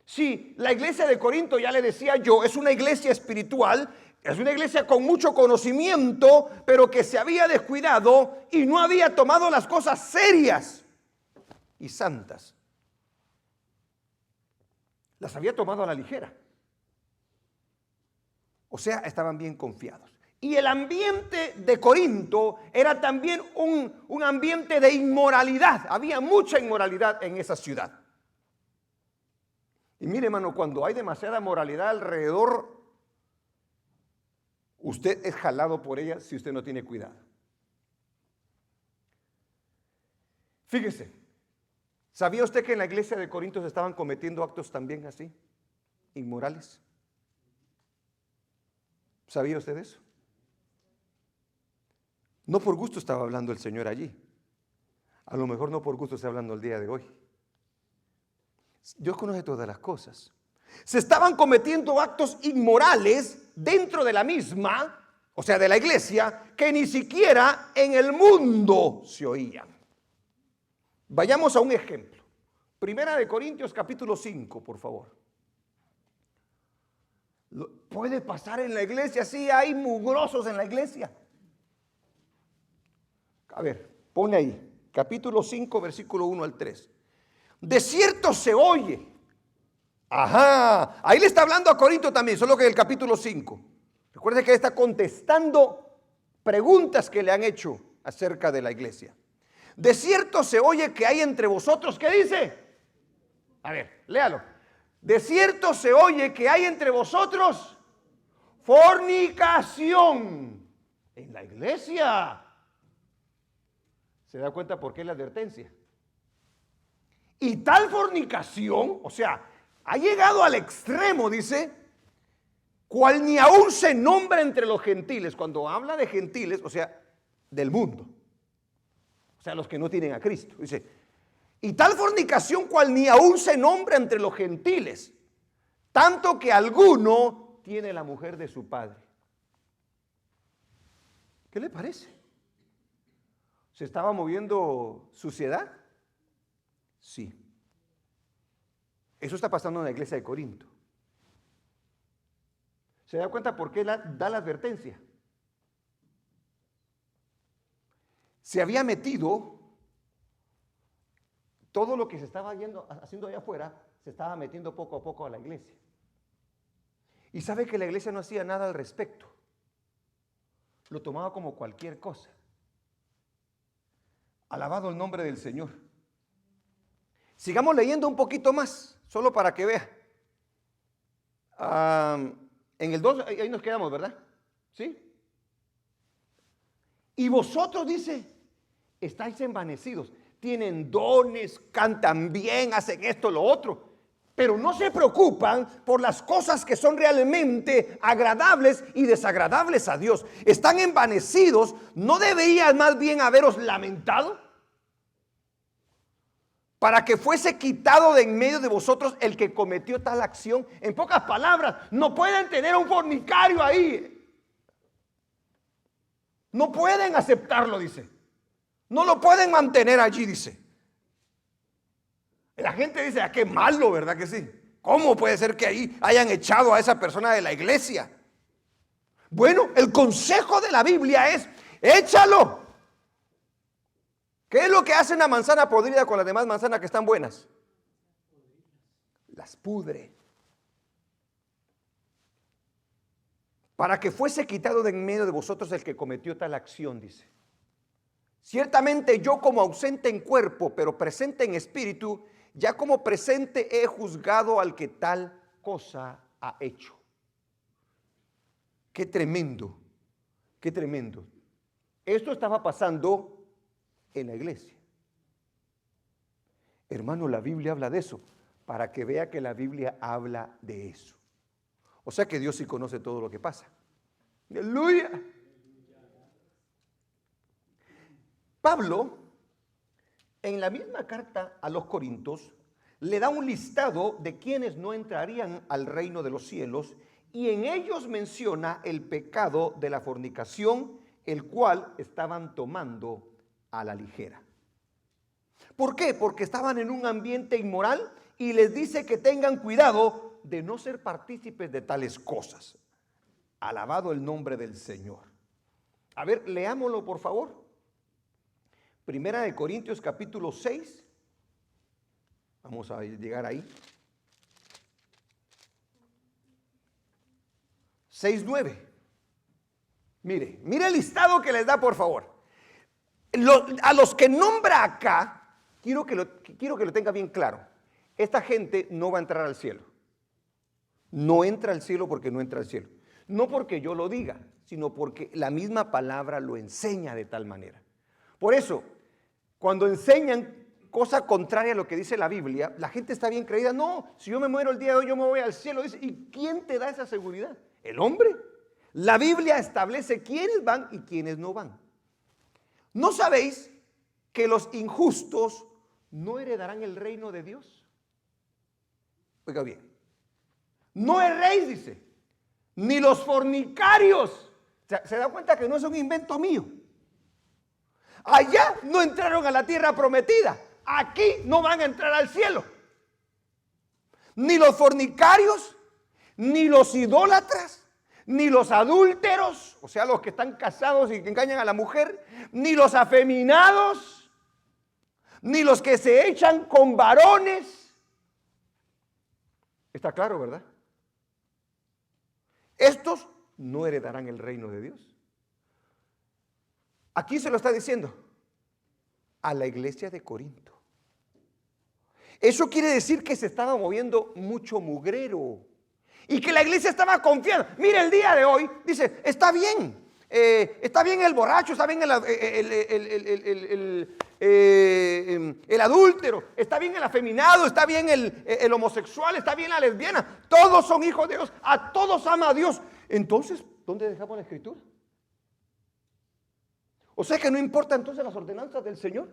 Si la iglesia de Corinto, ya le decía yo, es una iglesia espiritual, es una iglesia con mucho conocimiento, pero que se había descuidado y no había tomado las cosas serias y santas. Las había tomado a la ligera. O sea, estaban bien confiados. Y el ambiente de Corinto era también un ambiente de inmoralidad. Había mucha inmoralidad en esa ciudad. Y mire, hermano, cuando hay demasiada moralidad alrededor, usted es jalado por ella si usted no tiene cuidado. Fíjese, ¿sabía usted que en la iglesia de Corinto se estaban cometiendo actos también así, inmorales? ¿Sabía usted eso? No por gusto estaba hablando el Señor allí. A lo mejor no por gusto está hablando el día de hoy. Dios conoce todas las cosas. Se estaban cometiendo actos inmorales dentro de la misma, o sea, de la iglesia, que ni siquiera en el mundo se oían. Vayamos a un ejemplo. Primera de Corintios capítulo 5, por favor. ¿Puede pasar en la iglesia? Sí, hay mugrosos en la iglesia. A ver, pone ahí, capítulo 5, versículo 1 al 3. De cierto se oye. Ajá, ahí le está hablando a Corinto también, solo que en el capítulo 5. Recuerde que él está contestando preguntas que le han hecho acerca de la iglesia. De cierto se oye que hay entre vosotros, ¿qué dice? A ver, léalo. De cierto se oye que hay entre vosotros fornicación en la iglesia. ¿Se da cuenta por qué la advertencia? Y tal fornicación, o sea, ha llegado al extremo, dice, cual ni aún se nombra entre los gentiles. Cuando habla de gentiles, o sea, del mundo. O sea, los que no tienen a Cristo. Dice, y tal fornicación cual ni aún se nombra entre los gentiles, tanto que alguno tiene la mujer de su padre. ¿Qué le parece? ¿Se estaba moviendo suciedad? Sí. Eso está pasando en la iglesia de Corinto. ¿Se da cuenta por qué da la advertencia? Se había metido todo lo que se estaba haciendo allá afuera, se estaba metiendo poco a poco a la iglesia. Y sabe que la iglesia no hacía nada al respecto. Lo tomaba como cualquier cosa. Alabado el nombre del Señor. Sigamos leyendo un poquito más, solo para que vea. En el 2, ahí nos quedamos, ¿verdad? ¿Sí? Y vosotros, dice, estáis envanecidos. Tienen dones, cantan bien, hacen esto, lo otro. Pero no se preocupan por las cosas que son realmente agradables y desagradables a Dios. Están envanecidos. ¿No deberían más bien haberos lamentado? Para que fuese quitado de en medio de vosotros el que cometió tal acción. En pocas palabras, no pueden tener un fornicario ahí. No pueden aceptarlo, dice. No lo pueden mantener allí, dice. La gente dice, ah, qué malo, ¿verdad que sí? ¿Cómo puede ser que ahí hayan echado a esa persona de la iglesia? Bueno, el consejo de la Biblia es, échalo. ¿Qué es lo que hace una manzana podrida con las demás manzanas que están buenas? Las pudre. Para que fuese quitado de en medio de vosotros el que cometió tal acción, dice. Ciertamente yo como ausente en cuerpo, pero presente en espíritu, ya como presente he juzgado al que tal cosa ha hecho. Qué tremendo, qué tremendo. Esto estaba pasando en la iglesia. Hermano, la Biblia habla de eso, para que vea que la Biblia habla de eso. O sea que Dios sí conoce todo lo que pasa. ¡Aleluya! Pablo, en la misma carta a los Corintios, le da un listado de quienes no entrarían al reino de los cielos, y en ellos menciona el pecado de la fornicación, el cual estaban tomando a la ligera. ¿Por qué? Porque estaban en un ambiente inmoral y les dice que tengan cuidado de no ser partícipes de tales cosas. Alabado el nombre del Señor. A ver, leámoslo por favor. Primera de Corintios capítulo 6. Vamos a llegar ahí. 6:9. Mire el listado que les da, por favor. A los que nombra acá, quiero que lo tenga bien claro. Esta gente no va a entrar al cielo. No entra al cielo porque no entra al cielo. No porque yo lo diga, sino porque la misma palabra lo enseña de tal manera. Por eso, cuando enseñan cosa contraria a lo que dice la Biblia, la gente está bien creída. No, si yo me muero el día de hoy, yo me voy al cielo. Dice, ¿y quién te da esa seguridad? ¿El hombre? La Biblia establece quiénes van y quiénes no van. ¿No sabéis que los injustos no heredarán el reino de Dios? Oiga bien, no erréis, dice, ni los fornicarios. ¿Se da cuenta que no es un invento mío? Allá no entraron a la tierra prometida, aquí no van a entrar al cielo. Ni los fornicarios, ni los idólatras, ni los adúlteros, o sea, los que están casados y que engañan a la mujer, ni los afeminados, ni los que se echan con varones. Está claro, ¿verdad? Estos no heredarán el reino de Dios. Aquí se lo está diciendo a la iglesia de Corinto. Eso quiere decir que se estaba moviendo mucho mugrero y que la iglesia estaba confiando. Mire, el día de hoy dice, está bien el borracho, está bien el adúltero, está bien el afeminado, está bien el homosexual, está bien la lesbiana. Todos son hijos de Dios, a todos ama a Dios. Entonces, ¿dónde dejamos la escritura? O sea que no importa entonces las ordenanzas del Señor.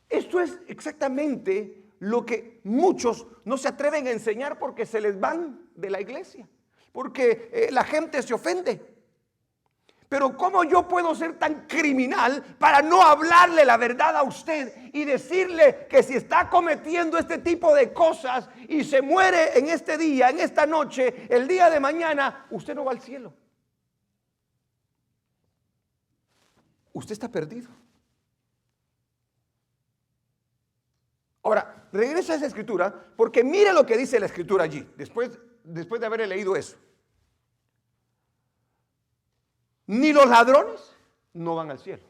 Esto es exactamente lo que muchos no se atreven a enseñar porque se les van de la iglesia, porque la gente se ofende. Pero ¿cómo yo puedo ser tan criminal para no hablarle la verdad a usted y decirle que si está cometiendo este tipo de cosas y se muere en este día, en esta noche, el día de mañana, usted no va al cielo? Usted está perdido. Ahora, regresa a esa escritura, porque mire lo que dice la escritura allí, después de haber leído eso. Ni los ladrones no van al cielo,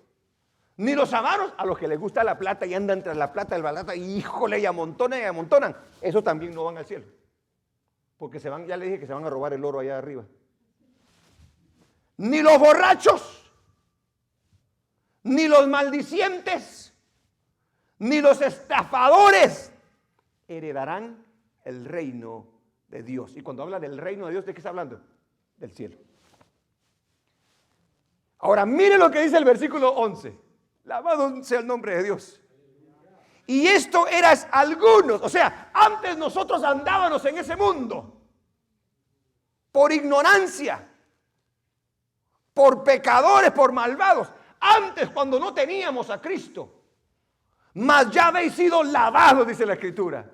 ni los avaros, a los que les gusta la plata y andan tras la plata, el balata, y híjole, y amontonan, esos también no van al cielo, porque se van, ya le dije que se van a robar el oro allá arriba. Ni los borrachos, ni los maldicientes, ni los estafadores heredarán el reino de Dios. Y cuando habla del reino de Dios, ¿de qué está hablando? Del cielo. Ahora mire lo que dice el versículo 11. Alabado sea el nombre de Dios. Y esto eras algunos, o sea, antes nosotros andábamos en ese mundo por ignorancia, por pecadores, por malvados. Antes, cuando no teníamos a Cristo, Mas ya habéis sido lavados, dice la Escritura.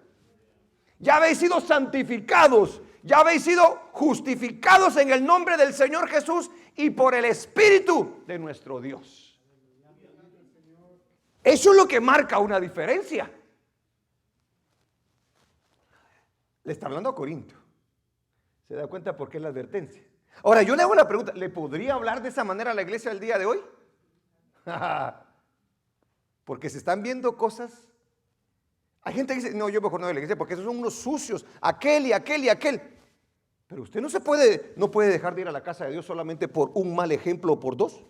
Ya habéis sido santificados. Ya habéis sido justificados en el nombre del Señor Jesús y por el Espíritu de nuestro Dios. Eso es lo que marca una diferencia. Le está hablando a Corinto. ¿Se da cuenta por qué es la advertencia? Ahora, yo le hago una pregunta. ¿Le podría hablar de esa manera a la iglesia del día de hoy? Porque se están viendo cosas. Hay gente que dice, no, yo mejor no de la iglesia porque esos son unos sucios. Aquel y aquel y aquel. Pero usted no puede dejar de ir a la casa de Dios solamente por un mal ejemplo o por dos.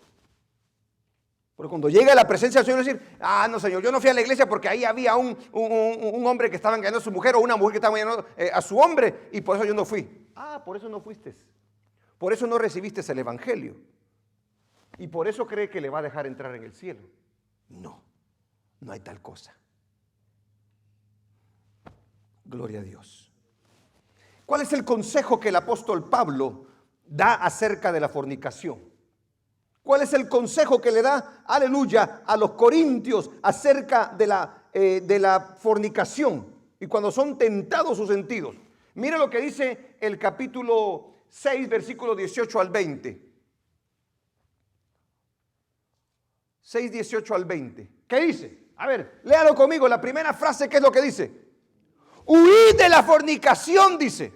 Porque cuando llega a la presencia del Señor decir, no Señor, yo no fui a la iglesia porque ahí había un hombre que estaba engañando a su mujer o una mujer que estaba engañando a su hombre y por eso yo no fui. Por eso no fuiste. Por eso no recibiste el evangelio. Y por eso cree que le va a dejar entrar en el cielo. No, no hay tal cosa. Gloria a Dios. ¿Cuál es el consejo que el apóstol Pablo da acerca de la fornicación? ¿Cuál es el consejo que le da, aleluya, a los corintios acerca de la fornicación? Y cuando son tentados sus sentidos. Mire lo que dice el capítulo 6, versículo 18 al 20. 6, 18 al 20. ¿Qué dice? A ver, léalo conmigo. La primera frase, ¿qué es lo que dice? Huid de la fornicación, dice.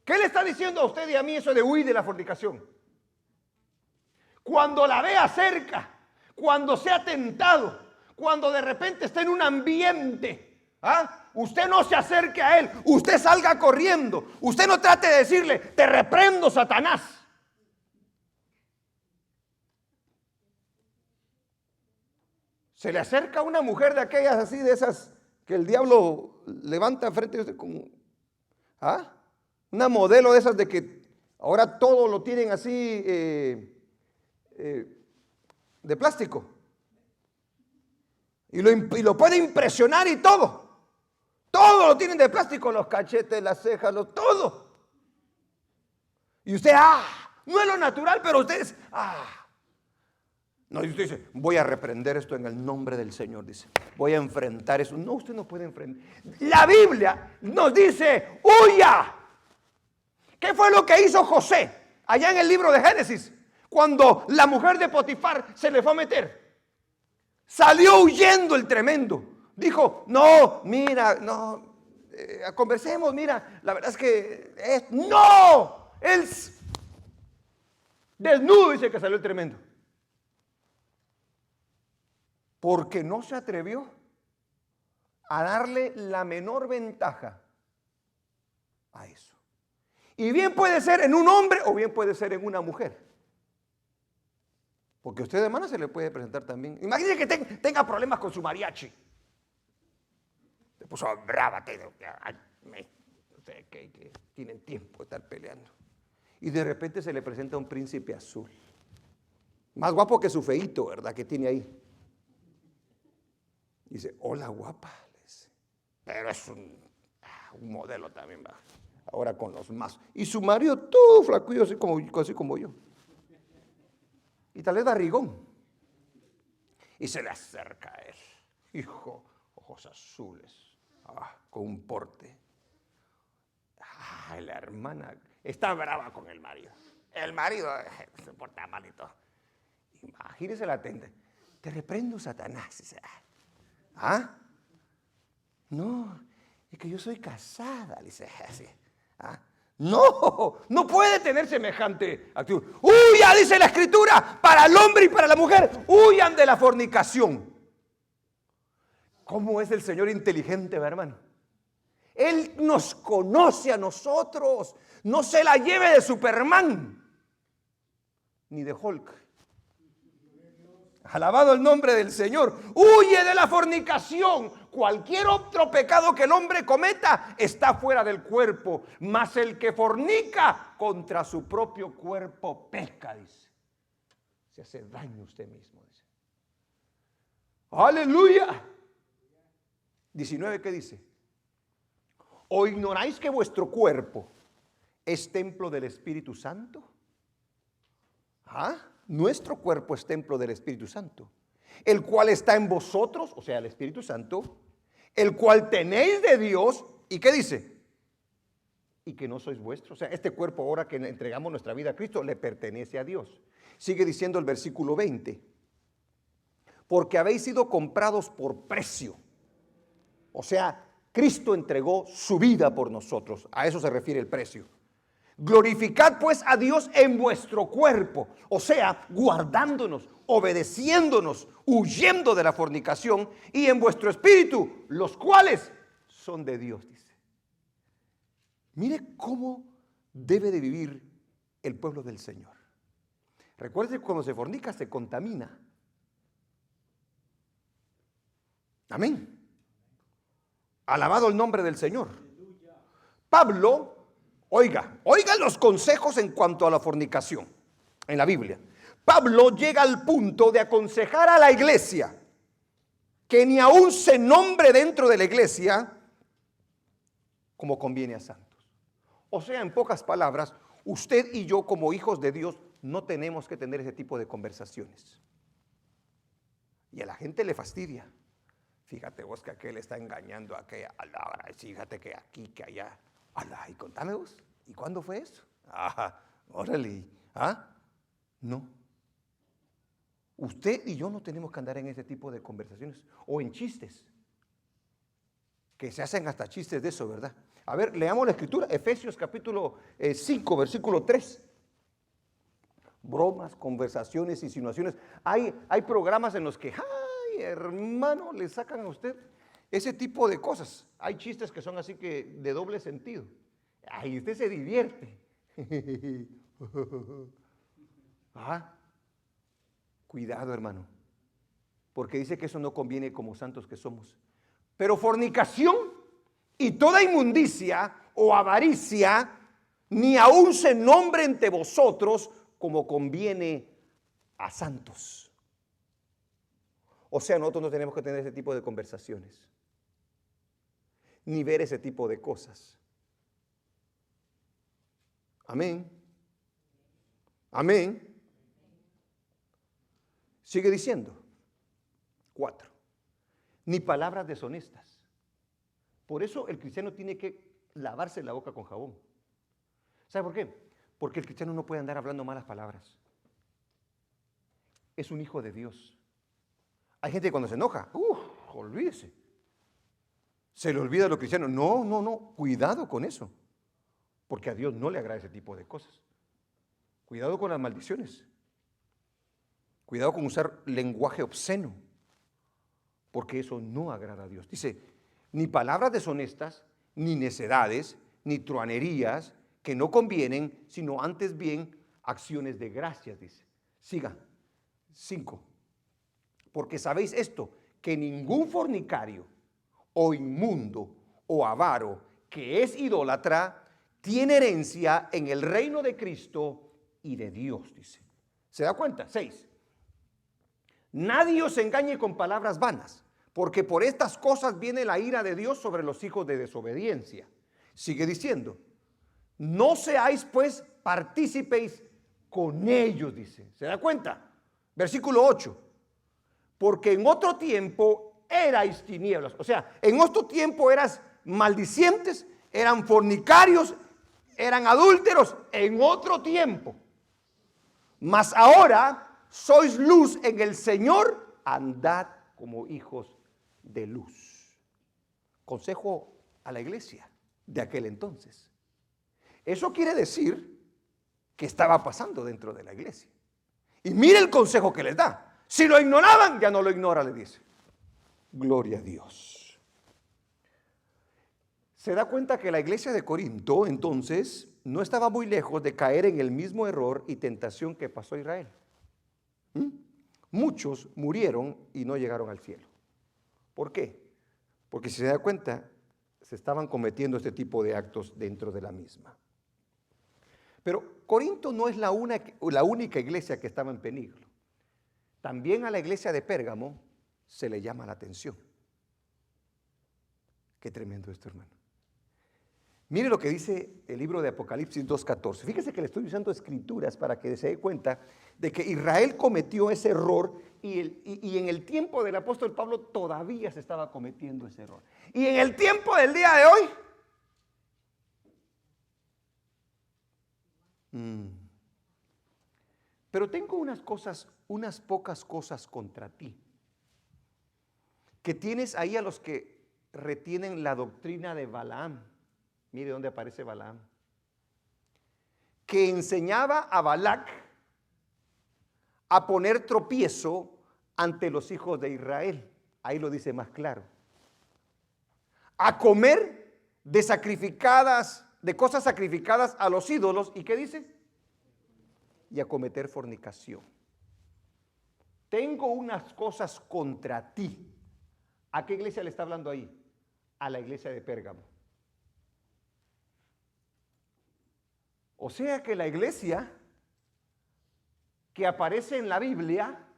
¿Qué le está diciendo a usted y a mí eso de huir de la fornicación? Cuando la vea cerca, cuando sea tentado, cuando de repente esté en un ambiente, usted no se acerque a él, usted salga corriendo, usted no trate de decirle, te reprendo, Satanás. Se le acerca una mujer de aquellas así, de esas que el diablo levanta frente a usted con, una modelo de esas de que ahora todo lo tienen así de plástico y lo puede impresionar y todo lo tienen de plástico, los cachetes, las cejas, todo. Y usted, no es lo natural, pero ustedes, no, y usted dice, voy a reprender esto en el nombre del Señor, dice, voy a enfrentar eso. No, usted no puede enfrentar. La Biblia nos dice, huya. ¿Qué fue lo que hizo José allá en el libro de Génesis? Cuando la mujer de Potifar se le fue a meter, salió huyendo el tremendo. Dijo, no, mira, no, conversemos, mira, la verdad es que, no, él desnudo dice que salió el tremendo. Porque no se atrevió a darle la menor ventaja a eso. Y bien puede ser en un hombre o bien puede ser en una mujer. Porque a usted, hermana, se le puede presentar también. Imagínese que tenga problemas con su mariachi. Se puso brava. Ustedes que tienen tiempo de estar peleando. Y de repente se le presenta un príncipe azul. Más guapo que su feíto, ¿verdad? Que tiene ahí. Dice, hola guapa. Pero es un modelo también, va. Ahora con los más. Y su marido todo flacuillo, así como yo. Y tal vez barrigón. Y se le acerca a él. Hijo, ojos azules. Con un porte. La hermana está brava con el marido. El marido se porta malito. Imagínese la tenta. Te reprendo, Satanás. Dice, no, es que yo soy casada. Dice así. No puede tener semejante actitud. Huya, dice la Escritura, para el hombre y para la mujer, huyan de la fornicación. ¿Cómo es el Señor inteligente, hermano? Él nos conoce a nosotros. No se la lleve de Superman ni de Hulk. Alabado el nombre del Señor. Huye de la fornicación. Cualquier otro pecado que el hombre cometa está fuera del cuerpo, mas el que fornica contra su propio cuerpo peca, dice. Se hace daño usted mismo, dice. Aleluya. 19, ¿qué dice? ¿O ignoráis que vuestro cuerpo es templo del Espíritu Santo? Nuestro cuerpo es templo del Espíritu Santo, el cual está en vosotros, o sea, el Espíritu Santo, el cual tenéis de Dios, ¿y qué dice? Y que no sois vuestros. O sea, este cuerpo ahora que entregamos nuestra vida a Cristo le pertenece a Dios. Sigue diciendo el versículo 20, porque habéis sido comprados por precio. O sea, Cristo entregó su vida por nosotros. A eso se refiere el precio. Glorificad pues a Dios en vuestro cuerpo, o sea, guardándonos, obedeciéndonos, huyendo de la fornicación, y en vuestro espíritu, los cuales son de Dios, dice. Mire cómo debe de vivir el pueblo del Señor. Recuerde que cuando se fornica se contamina. Amén. Alabado el nombre del Señor. Pablo, oiga los consejos en cuanto a la fornicación en la Biblia. Pablo llega al punto de aconsejar a la iglesia que ni aún se nombre dentro de la iglesia como conviene a santos. O sea, en pocas palabras, usted y yo como hijos de Dios no tenemos que tener ese tipo de conversaciones. Y a la gente le fastidia. Fíjate vos que aquel está engañando a aquella, fíjate que aquí, que allá. Alá, y contame vos, ¿y cuándo fue eso? Órale, no. Usted y yo no tenemos que andar en ese tipo de conversaciones o en chistes, que se hacen hasta chistes de eso, ¿verdad? A ver, leamos la escritura, Efesios capítulo 5, versículo 3. Bromas, conversaciones, insinuaciones. Hay programas en los que, ay, hermano, le sacan a usted ese tipo de cosas. Hay chistes que son así que de doble sentido. Ay, usted se divierte. Cuidado, hermano, porque dice que eso no conviene como santos que somos. Pero fornicación y toda inmundicia o avaricia ni aún se nombre entre vosotros como conviene a santos. O sea, nosotros no tenemos que tener ese tipo de conversaciones, ni ver ese tipo de cosas. Amén. Amén. Sigue diciendo. 4. Ni palabras deshonestas. Por eso el cristiano tiene que lavarse la boca con jabón. ¿Sabe por qué? Porque el cristiano no puede andar hablando malas palabras. Es un hijo de Dios. Hay gente que cuando se enoja, olvídese. Se le olvida a los cristianos. No, cuidado con eso. Porque a Dios no le agrada ese tipo de cosas. Cuidado con las maldiciones. Cuidado con usar lenguaje obsceno. Porque eso no agrada a Dios. Dice, ni palabras deshonestas, ni necedades, ni truanerías que no convienen, sino antes bien acciones de gracias, dice. Siga. 5. Porque sabéis esto, que ningún fornicario o inmundo o avaro que es idólatra tiene herencia en el reino de Cristo y de Dios, dice. ¿Se da cuenta? 6. Nadie os engañe con palabras vanas, porque por estas cosas viene la ira de Dios sobre los hijos de desobediencia. Sigue diciendo, no seáis pues partícipes con ellos, dice. ¿Se da cuenta? Versículo 8. Porque en otro tiempo erais tinieblas. O sea, en otro tiempo eras maldicientes, eran fornicarios, eran adúlteros. En otro tiempo. Mas ahora sois luz en el Señor, andad como hijos de luz. Consejo a la iglesia de aquel entonces. Eso quiere decir que estaba pasando dentro de la iglesia. Y mire el consejo que les da. Si lo ignoraban, ya no lo ignora, le dice. Gloria a Dios. Se da cuenta que la iglesia de Corinto entonces no estaba muy lejos de caer en el mismo error y tentación que pasó Israel. Muchos murieron y no llegaron al cielo. ¿Por qué? Porque si se da cuenta, se estaban cometiendo este tipo de actos dentro de la misma. Pero Corinto no es la única iglesia que estaba en peligro. También a la iglesia de Pérgamo se le llama la atención. Qué tremendo esto, hermano. Mire lo que dice el libro de Apocalipsis 2:14. Fíjese que le estoy usando escrituras para que se dé cuenta de que Israel cometió ese error y en el tiempo del apóstol Pablo todavía se estaba cometiendo ese error. Y en el tiempo del día de hoy, pero tengo unas pocas cosas contra ti. Que tienes ahí a los que retienen la doctrina de Balaam. Mire dónde aparece Balaam. Que enseñaba a Balac a poner tropiezo ante los hijos de Israel. Ahí lo dice más claro. A comer de cosas sacrificadas a los ídolos. ¿Y qué dice? Y a cometer fornicación. Tengo unas cosas contra ti. ¿A qué iglesia le está hablando ahí? A la iglesia de Pérgamo. O sea que la iglesia que aparece en la Biblia,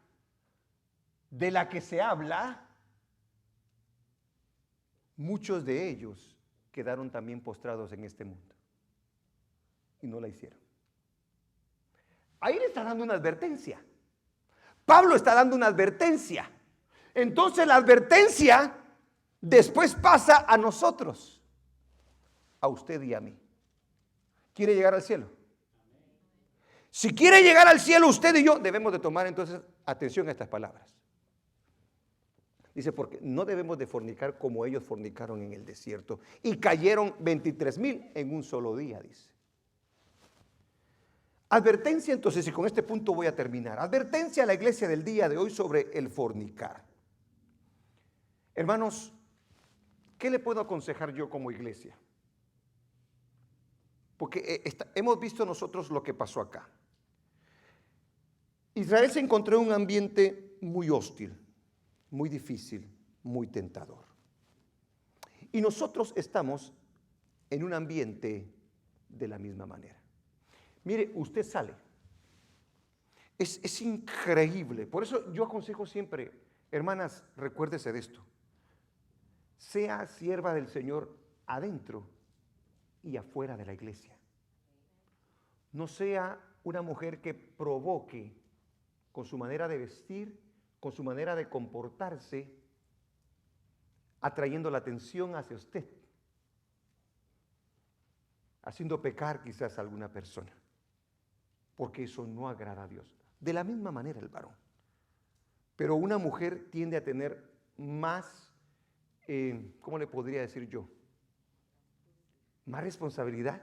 de la que se habla, muchos de ellos quedaron también postrados en este mundo y no la hicieron. Ahí le está dando una advertencia. Pablo está dando una advertencia. Entonces la advertencia después pasa a nosotros, a usted y a mí. ¿Quiere llegar al cielo? Si quiere llegar al cielo, usted y yo debemos de tomar entonces atención a estas palabras. Dice, porque no debemos de fornicar como ellos fornicaron en el desierto y cayeron 23,000 en un solo día, dice. Advertencia entonces, y con este punto voy a terminar. Advertencia a la iglesia del día de hoy sobre el fornicar. Hermanos, ¿qué le puedo aconsejar yo como iglesia? Porque hemos visto nosotros lo que pasó acá. Israel se encontró en un ambiente muy hostil, muy difícil, muy tentador. Y nosotros estamos en un ambiente de la misma manera. Mire, usted sale. Es increíble. Por eso yo aconsejo siempre, hermanas, recuérdese de esto. Sea sierva del Señor adentro y afuera de la iglesia. No sea una mujer que provoque con su manera de vestir, con su manera de comportarse, atrayendo la atención hacia usted, haciendo pecar quizás a alguna persona, porque eso no agrada a Dios. De la misma manera el varón. Pero una mujer tiende a tener más, ¿cómo le podría decir yo? Más responsabilidad.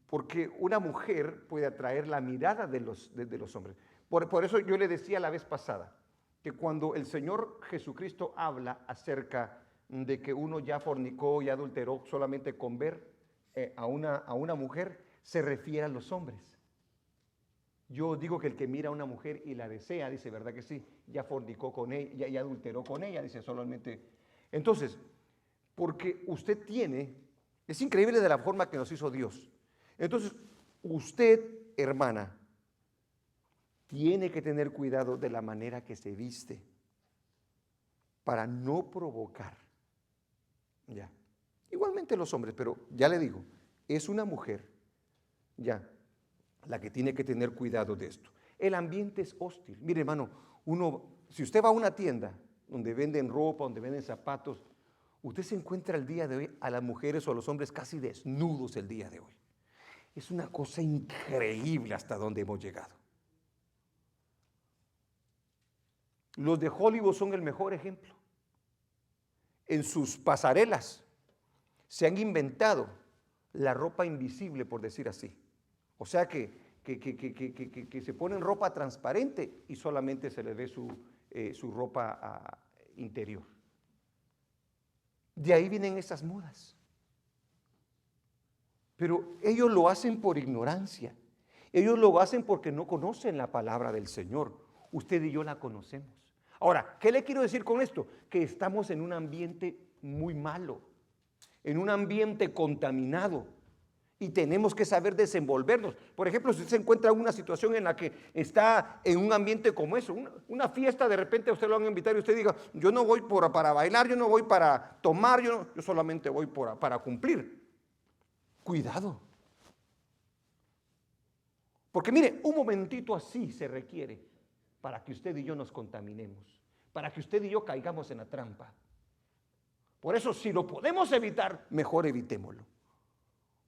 Porque una mujer puede atraer la mirada de los hombres. Por eso yo le decía la vez pasada, que cuando el Señor Jesucristo habla acerca de que uno ya fornicó y adulteró solamente con ver a una mujer, se refiere a los hombres. Yo digo que el que mira a una mujer y la desea, dice, ¿verdad que sí? Ya fornicó con ella, ya adulteró con ella, dice solamente. Entonces, porque usted es increíble de la forma que nos hizo Dios. Entonces, usted, hermana, tiene que tener cuidado de la manera que se viste para no provocar. Ya. Igualmente los hombres, pero ya le digo, es una mujer, ya, la que tiene que tener cuidado de esto. El ambiente es hostil. Mire, hermano, si usted va a una tienda donde venden ropa, donde venden zapatos, usted se encuentra el día de hoy a las mujeres o a los hombres casi desnudos el día de hoy. Es una cosa increíble hasta donde hemos llegado. Los de Hollywood son el mejor ejemplo. En sus pasarelas se han inventado la ropa invisible, por decir así. O sea que se ponen ropa transparente y solamente se les ve su ropa interior. De ahí vienen esas modas. Pero ellos lo hacen por ignorancia. Ellos lo hacen porque no conocen la palabra del Señor. Usted y yo la conocemos. Ahora, ¿qué le quiero decir con esto? Que estamos en un ambiente muy malo, en un ambiente contaminado. Y tenemos que saber desenvolvernos. Por ejemplo, si usted se encuentra en una situación en la que está en un ambiente como eso, una fiesta, de repente a usted lo van a invitar y usted diga, yo no voy para bailar, yo no voy para tomar, yo solamente voy para cumplir. Cuidado. Porque mire, un momentito así se requiere para que usted y yo nos contaminemos, para que usted y yo caigamos en la trampa. Por eso, si lo podemos evitar, mejor evitémoslo.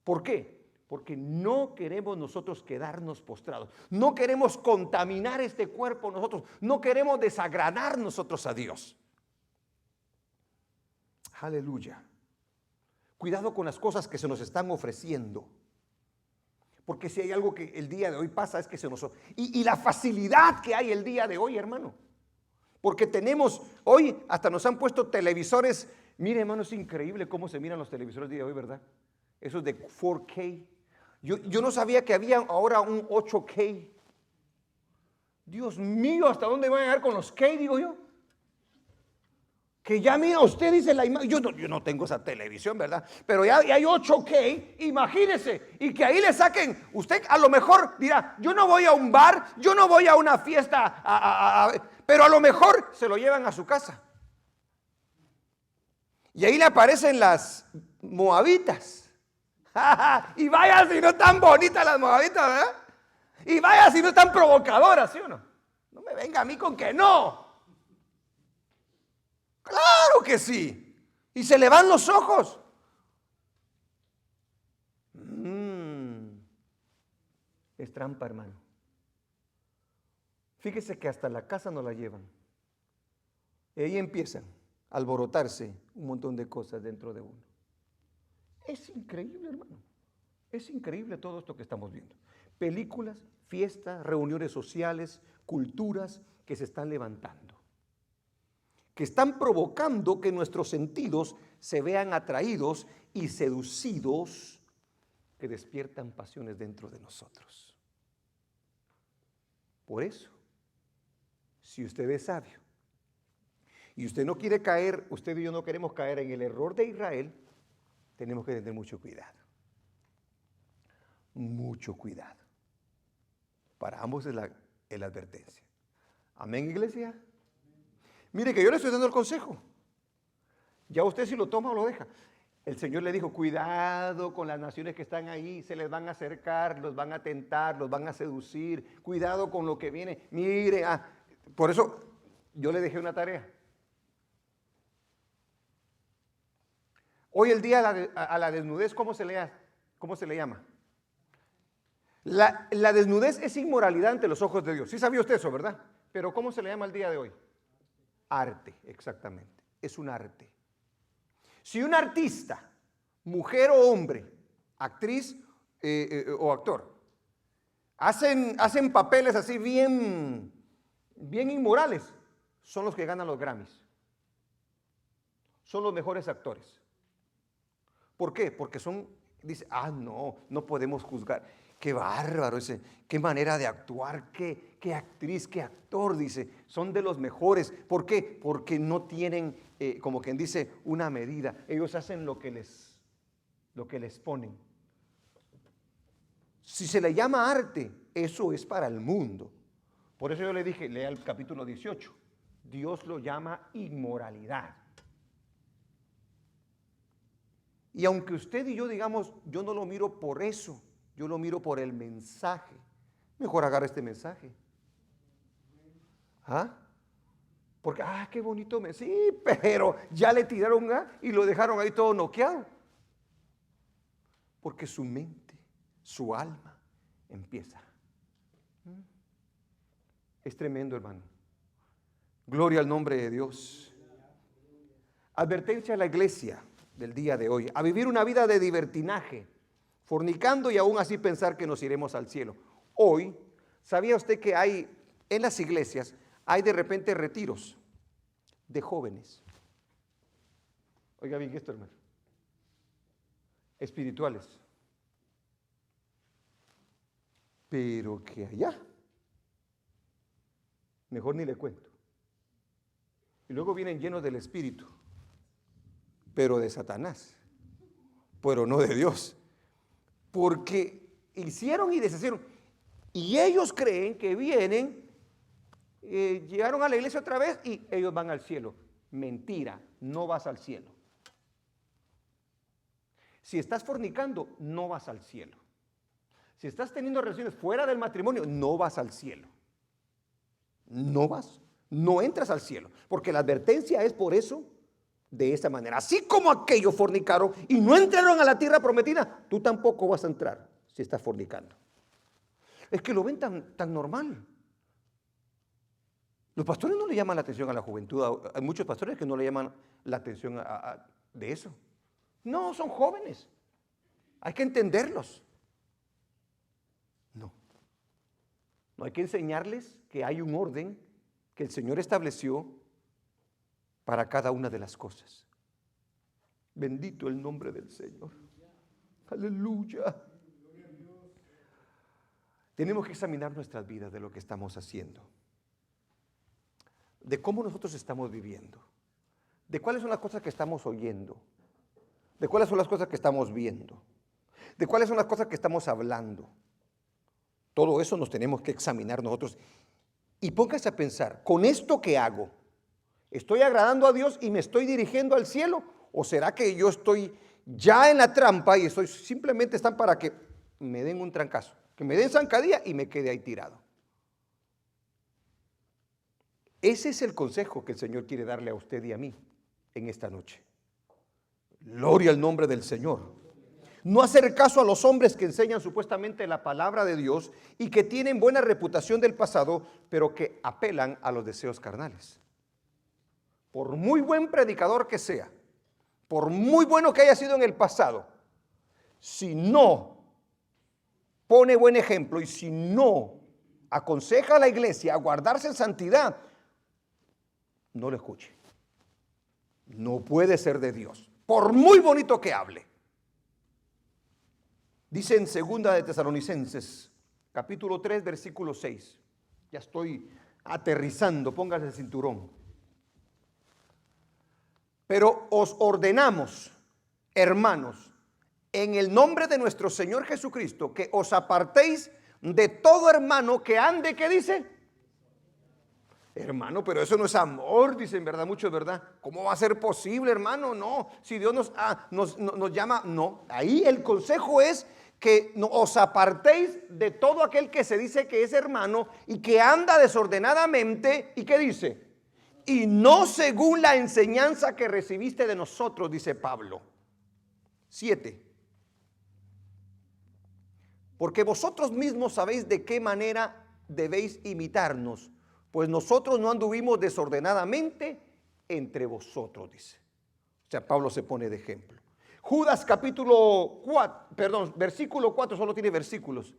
¿Por qué? Porque no queremos nosotros quedarnos postrados. No queremos contaminar este cuerpo nosotros. No queremos desagradar nosotros a Dios. Aleluya. Cuidado con las cosas que se nos están ofreciendo. Porque si hay algo que el día de hoy pasa es que se nos... Y la facilidad que hay el día de hoy, hermano. Porque tenemos, hoy hasta nos han puesto televisores. Mire, hermano, es increíble cómo se miran los televisores el día de hoy, ¿verdad? Esos de 4K. Yo no sabía que había ahora un 8K. Dios mío, ¿hasta dónde van a llegar con los K, digo yo? Que ya mira, usted dice la imagen. Yo no tengo esa televisión, ¿verdad? Pero ya hay 8K, imagínese. Y que ahí le saquen. Usted a lo mejor dirá, yo no voy a un bar, yo no voy a una fiesta, pero a lo mejor se lo llevan a su casa. Y ahí le aparecen las moabitas. Y vaya si no están bonitas las moabitas, ¿verdad? Y vaya si no están provocadoras, ¿sí o no? No me venga a mí con que no. Claro que sí. Y se le van los ojos. Es trampa, hermano. Fíjese que hasta la casa no la llevan. Y ahí empiezan a alborotarse un montón de cosas dentro de uno. Es increíble, hermano. Es increíble todo esto que estamos viendo. Películas, fiestas, reuniones sociales, culturas que se están levantando, que están provocando que nuestros sentidos se vean atraídos y seducidos, que despiertan pasiones dentro de nosotros. Por eso, si usted es sabio y usted no quiere caer, usted y yo no queremos caer en el error de Israel, tenemos que tener mucho cuidado. Mucho cuidado. Para ambos es la advertencia. Amén, iglesia. Mire que yo le estoy dando el consejo. Ya usted si lo toma o lo deja. El Señor le dijo, cuidado con las naciones que están ahí, se les van a acercar, los van a tentar, los van a seducir. Cuidado con lo que viene. Mire, por eso yo le dejé una tarea. Hoy el día a la desnudez, ¿cómo se le llama? La desnudez es inmoralidad ante los ojos de Dios. Sí sabía usted eso, ¿verdad? Pero ¿cómo se le llama el día de hoy? Arte, exactamente. Es un arte. Si un artista, mujer o hombre, actriz o actor, hacen papeles así bien inmorales, son los que ganan los Grammys. Son los mejores actores. ¿Por qué? Porque dice, no podemos juzgar. Qué bárbaro ese, qué manera de actuar, qué actriz, qué actor, dice, son de los mejores. ¿Por qué? Porque no tienen, como quien dice, una medida. Ellos hacen lo que les ponen. Si se le llama arte, eso es para el mundo. Por eso yo le dije, lea el capítulo 18. Dios lo llama inmoralidad. Y aunque usted y yo digamos, yo no lo miro por eso, yo lo miro por el mensaje. Mejor agarra este mensaje. Porque, qué bonito mensaje. Sí, pero ya le tiraron y lo dejaron ahí todo noqueado. Porque su mente, su alma empieza. Es tremendo, hermano. Gloria al nombre de Dios. Advertencia a la iglesia del día de hoy, a vivir una vida de libertinaje, fornicando y aún así pensar que nos iremos al cielo. Hoy, ¿sabía usted que hay en las iglesias, hay de repente retiros de jóvenes? Oiga bien esto, hermano. Espirituales. Pero que allá, mejor ni le cuento. Y luego vienen llenos del Espíritu, pero de Satanás, pero no de Dios. porque hicieron y deshicieron. Y ellos creen que vienen, llegaron a la iglesia otra vez y ellos van al cielo. Mentira, no vas al cielo. Si estás fornicando, no vas al cielo. Si estás teniendo relaciones fuera del matrimonio, no vas al cielo. No vas, no entras al cielo. Porque la advertencia es por eso, de esa manera. Así como aquellos fornicaron y no entraron a la tierra prometida, tú tampoco vas a entrar si estás fornicando. Es que lo ven tan normal. Los pastores no le llaman la atención a la juventud. Hay muchos pastores que no le llaman la atención de eso. No, son jóvenes. Hay que entenderlos. No hay que enseñarles que hay un orden que el Señor estableció para cada una de las cosas. Bendito el nombre del Señor. Aleluya. Tenemos que examinar nuestras vidas de lo que estamos haciendo, de cómo nosotros estamos viviendo, de cuáles son las cosas que estamos oyendo, de cuáles son las cosas que estamos viendo, de cuáles son las cosas que estamos hablando. Todo eso nos tenemos que examinar nosotros. Y póngase a pensar, ¿con esto que hago? ¿Estoy agradando a Dios y me estoy dirigiendo al cielo? ¿O será que yo estoy ya en la trampa y simplemente están para que me den un trancazo, que me den zancadilla y me quede ahí tirado? Ese es el consejo que el Señor quiere darle a usted y a mí en esta noche. Gloria al nombre del Señor. No hacer caso a los hombres que enseñan supuestamente la palabra de Dios y que tienen buena reputación del pasado, pero que apelan a los deseos carnales. Por muy buen predicador que sea, por muy bueno que haya sido en el pasado, si no pone buen ejemplo y si no aconseja a la iglesia a guardarse en santidad, no lo escuche. No puede ser de Dios, por muy bonito que hable. Dice en 2 de Tesalonicenses, capítulo 3, versículo 6. Ya estoy aterrizando, póngase el cinturón. Pero os ordenamos, hermanos, en el nombre de nuestro Señor Jesucristo, que os apartéis de todo hermano que ande, ¿qué dice? Hermano, pero eso no es amor, dicen, ¿verdad? Muchos, ¿verdad? ¿Cómo va a ser posible, hermano? No, si Dios nos llama, no. Ahí el consejo es que os apartéis de todo aquel que se dice que es hermano y que anda desordenadamente, ¿y qué dice? Y no según la enseñanza que recibiste de nosotros, dice Pablo. 7. Porque vosotros mismos sabéis de qué manera debéis imitarnos, pues nosotros no anduvimos desordenadamente entre vosotros, dice. O sea, Pablo se pone de ejemplo. Judas capítulo 4, perdón, versículo 4, solo tiene versículos.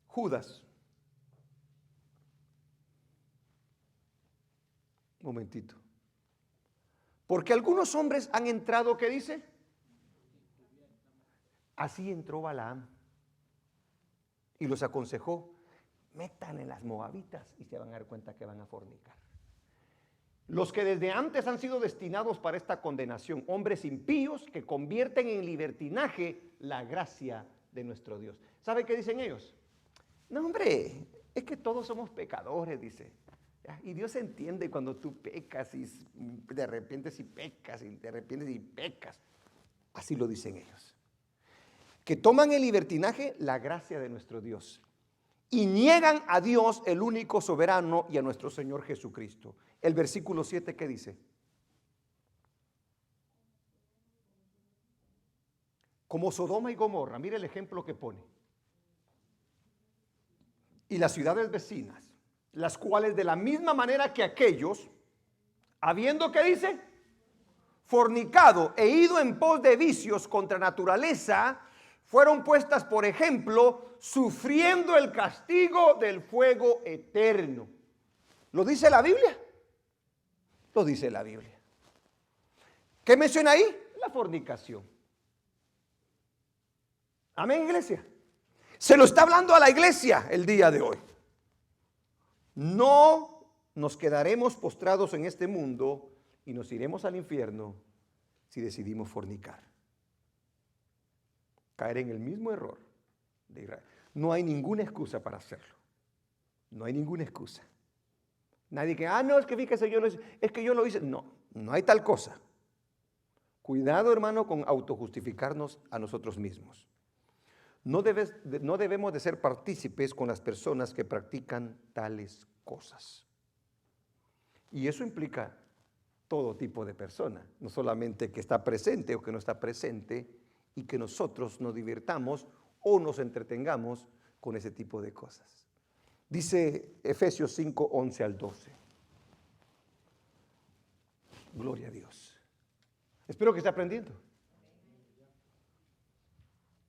Judas. Un momentito. Porque algunos hombres han entrado, ¿qué dice? Así entró Balaam y los aconsejó, metan en las moabitas y se van a dar cuenta que van a fornicar. Los que desde antes han sido destinados para esta condenación, hombres impíos que convierten en libertinaje la gracia de nuestro Dios. ¿Sabe qué dicen ellos? No, hombre, es que todos somos pecadores, dice. Y Dios entiende cuando tú pecas y de repente si pecas y de repente si pecas. Así lo dicen ellos. Que toman el libertinaje la gracia de nuestro Dios y niegan a Dios, el único soberano, y a nuestro Señor Jesucristo. El versículo 7, ¿qué dice? Como Sodoma y Gomorra, mire el ejemplo que pone. Y las ciudades vecinas, las cuales de la misma manera que aquellos, habiendo, ¿qué dice? Fornicado e ido en pos de vicios contra naturaleza, fueron puestas por ejemplo, sufriendo el castigo del fuego eterno. ¿Lo dice la Biblia? Lo dice la Biblia. ¿Qué menciona ahí? La fornicación. Amén, iglesia. Se lo está hablando a la iglesia el día de hoy. No nos quedaremos postrados en este mundo y nos iremos al infierno si decidimos fornicar. Caer en el mismo error de Israel. No hay ninguna excusa para hacerlo. No hay ninguna excusa. Nadie que, no, es que fíjese, yo lo hice, es que yo lo hice. No, no hay tal cosa. Cuidado, hermano, con autojustificarnos a nosotros mismos. No debemos de ser partícipes con las personas que practican tales cosas. Y eso implica todo tipo de persona, no solamente que está presente o que no está presente, y que nosotros nos divirtamos o nos entretengamos con ese tipo de cosas. Dice Efesios 5, 11 al 12. Gloria a Dios. Espero que esté aprendiendo.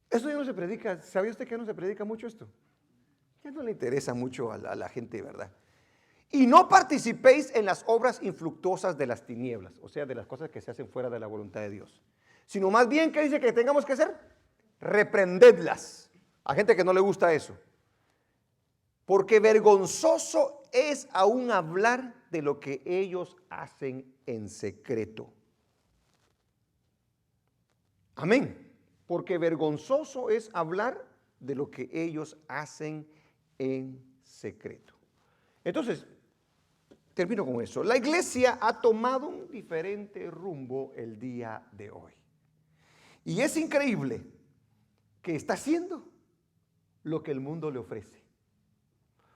Eso ya no se predica. ¿Sabía usted que ya no se predica mucho esto? Ya no le interesa mucho a la gente, ¿verdad? Y no participéis en las obras infructuosas de las tinieblas, o sea, de las cosas que se hacen fuera de la voluntad de Dios. Sino más bien, ¿qué dice que tengamos que hacer? Reprendedlas. A gente que no le gusta eso. Porque vergonzoso es aún hablar de lo que ellos hacen en secreto. Amén. Porque vergonzoso es hablar de lo que ellos hacen en secreto. Entonces, termino con eso. La iglesia ha tomado un diferente rumbo el día de hoy. Y es increíble que está haciendo lo que el mundo le ofrece.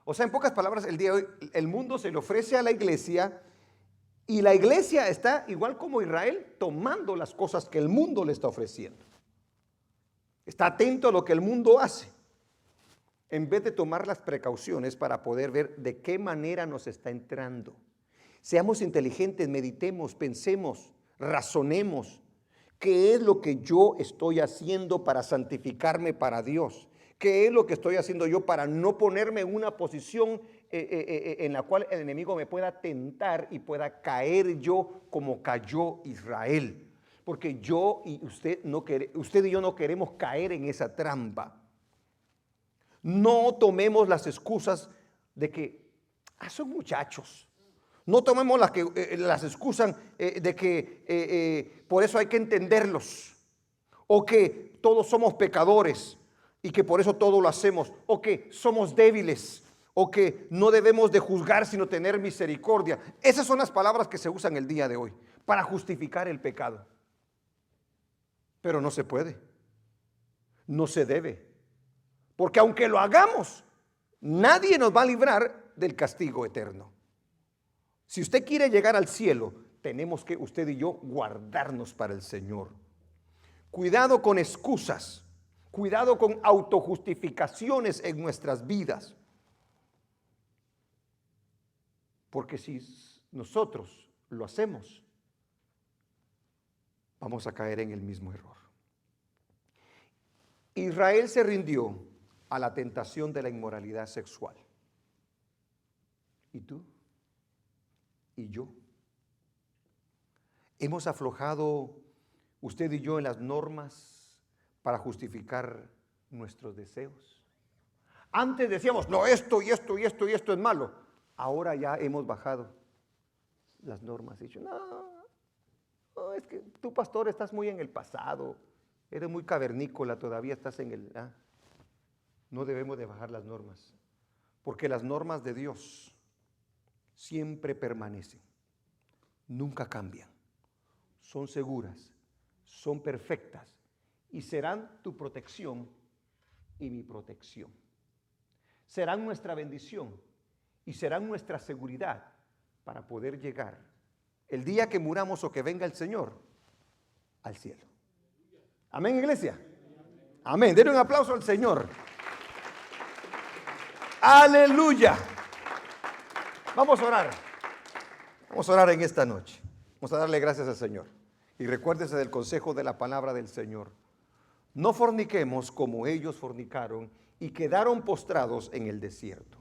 O sea, en pocas palabras, el día de hoy, el mundo se le ofrece a la iglesia y la iglesia está, igual como Israel, tomando las cosas que el mundo le está ofreciendo. Está atento a lo que el mundo hace, en vez de tomar las precauciones para poder ver de qué manera nos está entrando. Seamos inteligentes, meditemos, pensemos, razonemos. ¿Qué es lo que yo estoy haciendo para santificarme para Dios? ¿Qué es lo que estoy haciendo yo para no ponerme en una posición en la cual el enemigo me pueda tentar y pueda caer yo como cayó Israel? Porque yo y usted y yo no queremos caer en esa trampa. No tomemos las excusas de que son muchachos. No tomemos las excusas de que por eso hay que entenderlos. O que todos somos pecadores y que por eso todo lo hacemos. O que somos débiles. O que no debemos de juzgar sino tener misericordia. Esas son las palabras que se usan el día de hoy para justificar el pecado. Pero no se puede. No se debe. Porque aunque lo hagamos, nadie nos va a librar del castigo eterno. Si usted quiere llegar al cielo, tenemos que usted y yo guardarnos para el Señor. Cuidado con excusas, cuidado con autojustificaciones en nuestras vidas. Porque si nosotros lo hacemos, vamos a caer en el mismo error. Israel se rindió a la tentación de la inmoralidad sexual. ¿Y tú? ¿Y yo? ¿Hemos aflojado usted y yo en las normas para justificar nuestros deseos? Antes decíamos, no, esto y esto y esto y esto es malo. Ahora ya hemos bajado las normas y dicho, no, es que tú, pastor, estás muy en el pasado, eres muy cavernícola, todavía estás en el... No debemos de bajar las normas, porque las normas de Dios siempre permanecen, nunca cambian, son seguras, son perfectas y serán tu protección y mi protección. Serán nuestra bendición y serán nuestra seguridad para poder llegar el día que muramos o que venga el Señor al cielo. Amén, iglesia. Amén. Denle un aplauso al Señor. Aleluya. Vamos a orar. Vamos a orar en esta noche. Vamos a darle gracias al Señor. Y recuérdese del consejo de la palabra del Señor. No forniquemos como ellos fornicaron y quedaron postrados en el desierto.